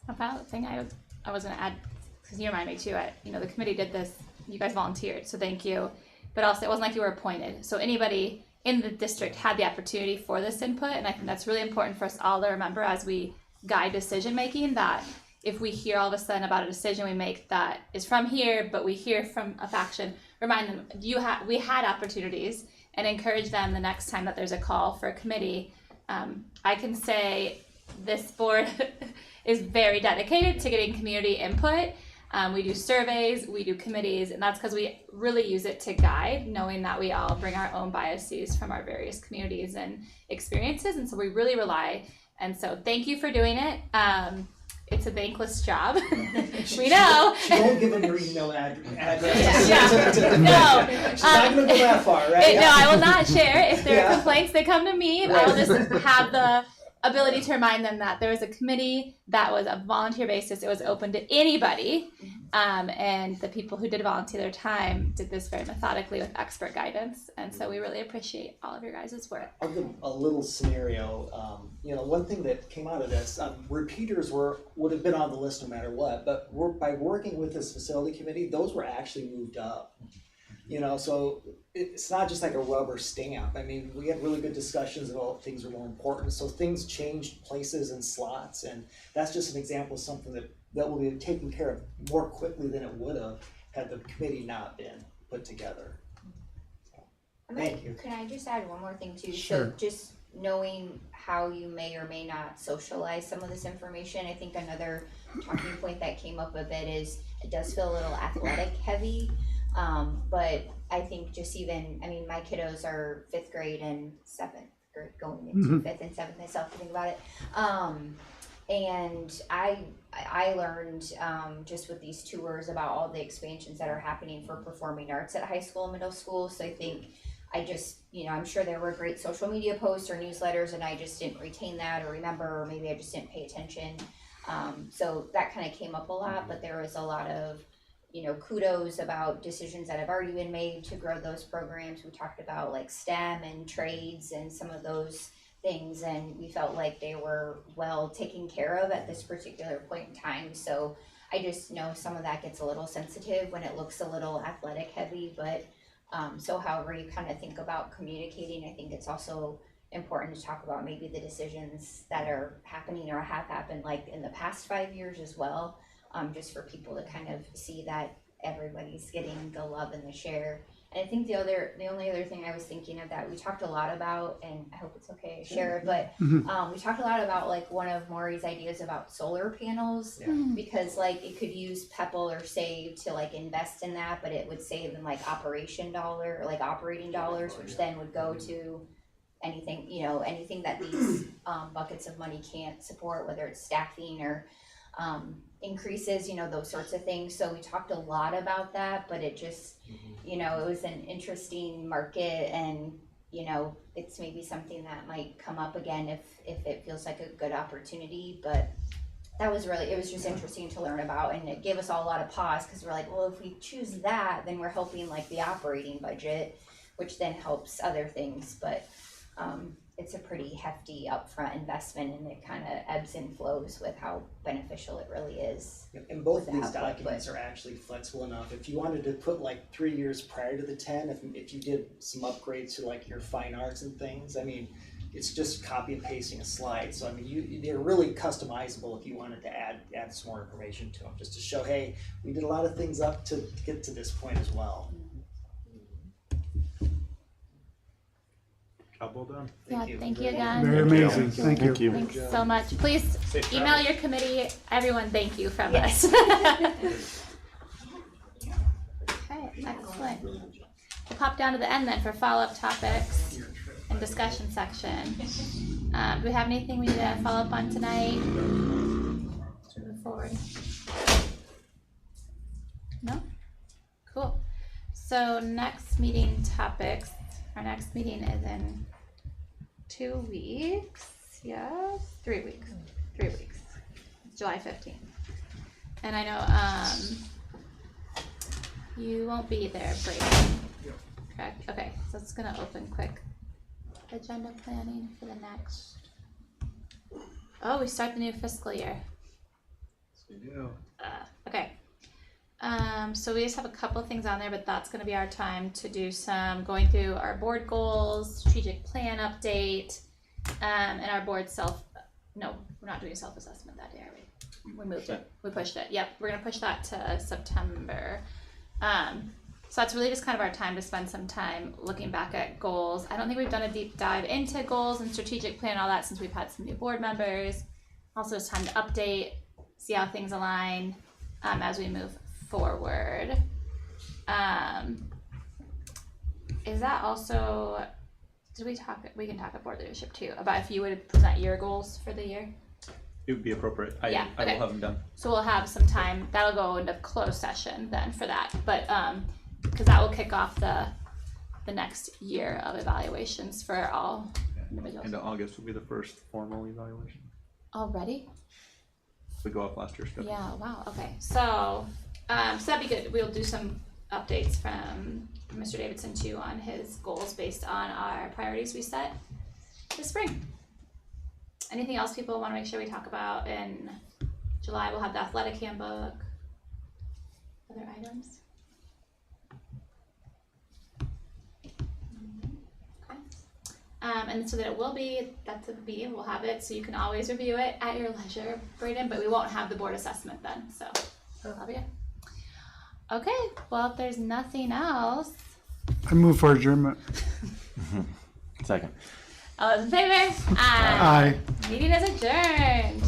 About the thing I was gonna add, because you remind me too, the committee did this, you guys volunteered, so thank you. But also it wasn't like you were appointed. So anybody in the district had the opportunity for this input, and I think that's really important for us all to remember as we guide decision making, that if we hear all of a sudden about a decision we make that is from here, but we hear from a faction, remind them we had opportunities, and encourage them the next time that there's a call for a committee. I can say this board is very dedicated to getting community input. We do surveys, we do committees, and that's because we really use it to guide, knowing that we all bring our own biases from our various communities and experiences, and so we really rely. And so thank you for doing it. It's a thankless job. We know. She won't give them your email address. No. She's not going to go that far, right? No, I will not share. If there are complaints, they come to me. Right. I will just have the ability to remind them that there was a committee that was a volunteer basis. It was open to anybody. And the people who did volunteer their time did this very methodically with expert guidance. And so we really appreciate all of your guys' work. I'll give a little scenario. One thing that came out of this, repeaters would have been on the list no matter what, but by working with this facility committee, those were actually moved up. So it's not just like a rubber stamp. I mean, we had really good discussions about things are more important. So things changed places and slots, and that's just an example of something that will be taken care of more quickly than it would have had the committee not been put together. Thank you. Can I just add one more thing too? Sure. So just knowing how you may or may not socialize some of this information. I think another talking point that came up a bit is it does feel a little athletic heavy. But I think just even, I mean, my kiddos are 5th grade and 7th grade, going into 5th and 7th myself to think about it. And I learned just with these tours about all the expansions that are happening for performing arts at high school and middle school. So I think I just, you know, I'm sure there were great social media posts or newsletters and I just didn't retain that or remember, or maybe I just didn't pay attention. So that kind of came up a lot, but there was a lot of, you know, kudos about decisions that have already been made to grow those programs. We talked about like STEM and trades and some of those things, and we felt like they were well taken care of at this particular point in time. So I just know some of that gets a little sensitive when it looks a little athletic heavy, but so however you kind of think about communicating, I think it's also important to talk about maybe the decisions that are happening or have happened like in the past 5 years as well, just for people to kind of see that everybody's getting the love and the share. And I think the only other thing I was thinking of that we talked a lot about, and I hope it's okay to share it, but we talked a lot about like one of Maury's ideas about solar panels, because like it could use PEPL or SAVE to like invest in that, but it would save in like operating dollars, which then would go to anything, you know, anything that these buckets of money can't support, whether it's staffing or increases, you know, those sorts of things. So we talked a lot about that, but it just, you know, it was an interesting market, and, you know, it's maybe something that might come up again if it feels like a good opportunity. But that was really, it was just interesting to learn about, and it gave us all a lot of pause because we're like, well, if we choose that, then we're helping like the operating budget, which then helps other things. But it's a pretty hefty upfront investment, and it kind of ebbs and flows with how beneficial it really is. And both of these documents are actually flexible enough. If you wanted to put like 3 years prior to the 10, if you did some upgrades to like your fine arts and things, I mean, it's just copy and pasting a slide. So I mean, they're really customizable if you wanted to add some more information to them, just to show, hey, we did a lot of things up to get to this point as well. Well done. Thank you again. Very amazing. Thank you. Thanks so much. Please email your committee. Everyone, thank you from us. Okay, excellent. We'll pop down to the end then for follow-up topics and discussion section. Do we have anything we need to follow up on tonight? Let's move forward. No? Cool. So next meeting topics. Our next meeting is in 2 weeks. Yeah, 3 weeks. 3 weeks. It's July 15th. And I know you won't be there, Brayden. Correct? Okay, so it's gonna open quick. Agenda planning for the next. Oh, we start the new fiscal year. Yes, we do. Okay. So we just have a couple of things on there, but that's gonna be our time to do some going through our board goals, strategic plan update, and our board no, we're not doing self-assessment that day, are we? We moved it, we pushed it, yep, we're gonna push that to September. So that's really just kind of our time to spend some time looking back at goals. I don't think we've done a deep dive into goals and strategic plan and all that since we've had some new board members. Also, it's time to update, see how things align as we move forward. Is that also, we can talk about board leadership too, about if you would present your goals for the year? It would be appropriate. I will have them done. So we'll have some time, that'll go into closed session then for that, but because that will kick off the next year of evaluations for all individuals. Into August will be the first formal evaluation. Already? We go off last year's schedule. Yeah, wow, okay, so that'd be good. We'll do some updates from Mr. Davidson too on his goals based on our priorities we set this spring. Anything else people want to make sure we talk about? In July, we'll have the athletic handbook. Other items? Okay. And so that it will be, that's a B, we'll have it, so you can always review it at your leisure, Brayden, but we won't have the board assessment then, so that'll be it. Okay, well, if there's nothing else. I move for adjournment. Second. All those in favor? Aye. Meeting is adjourned.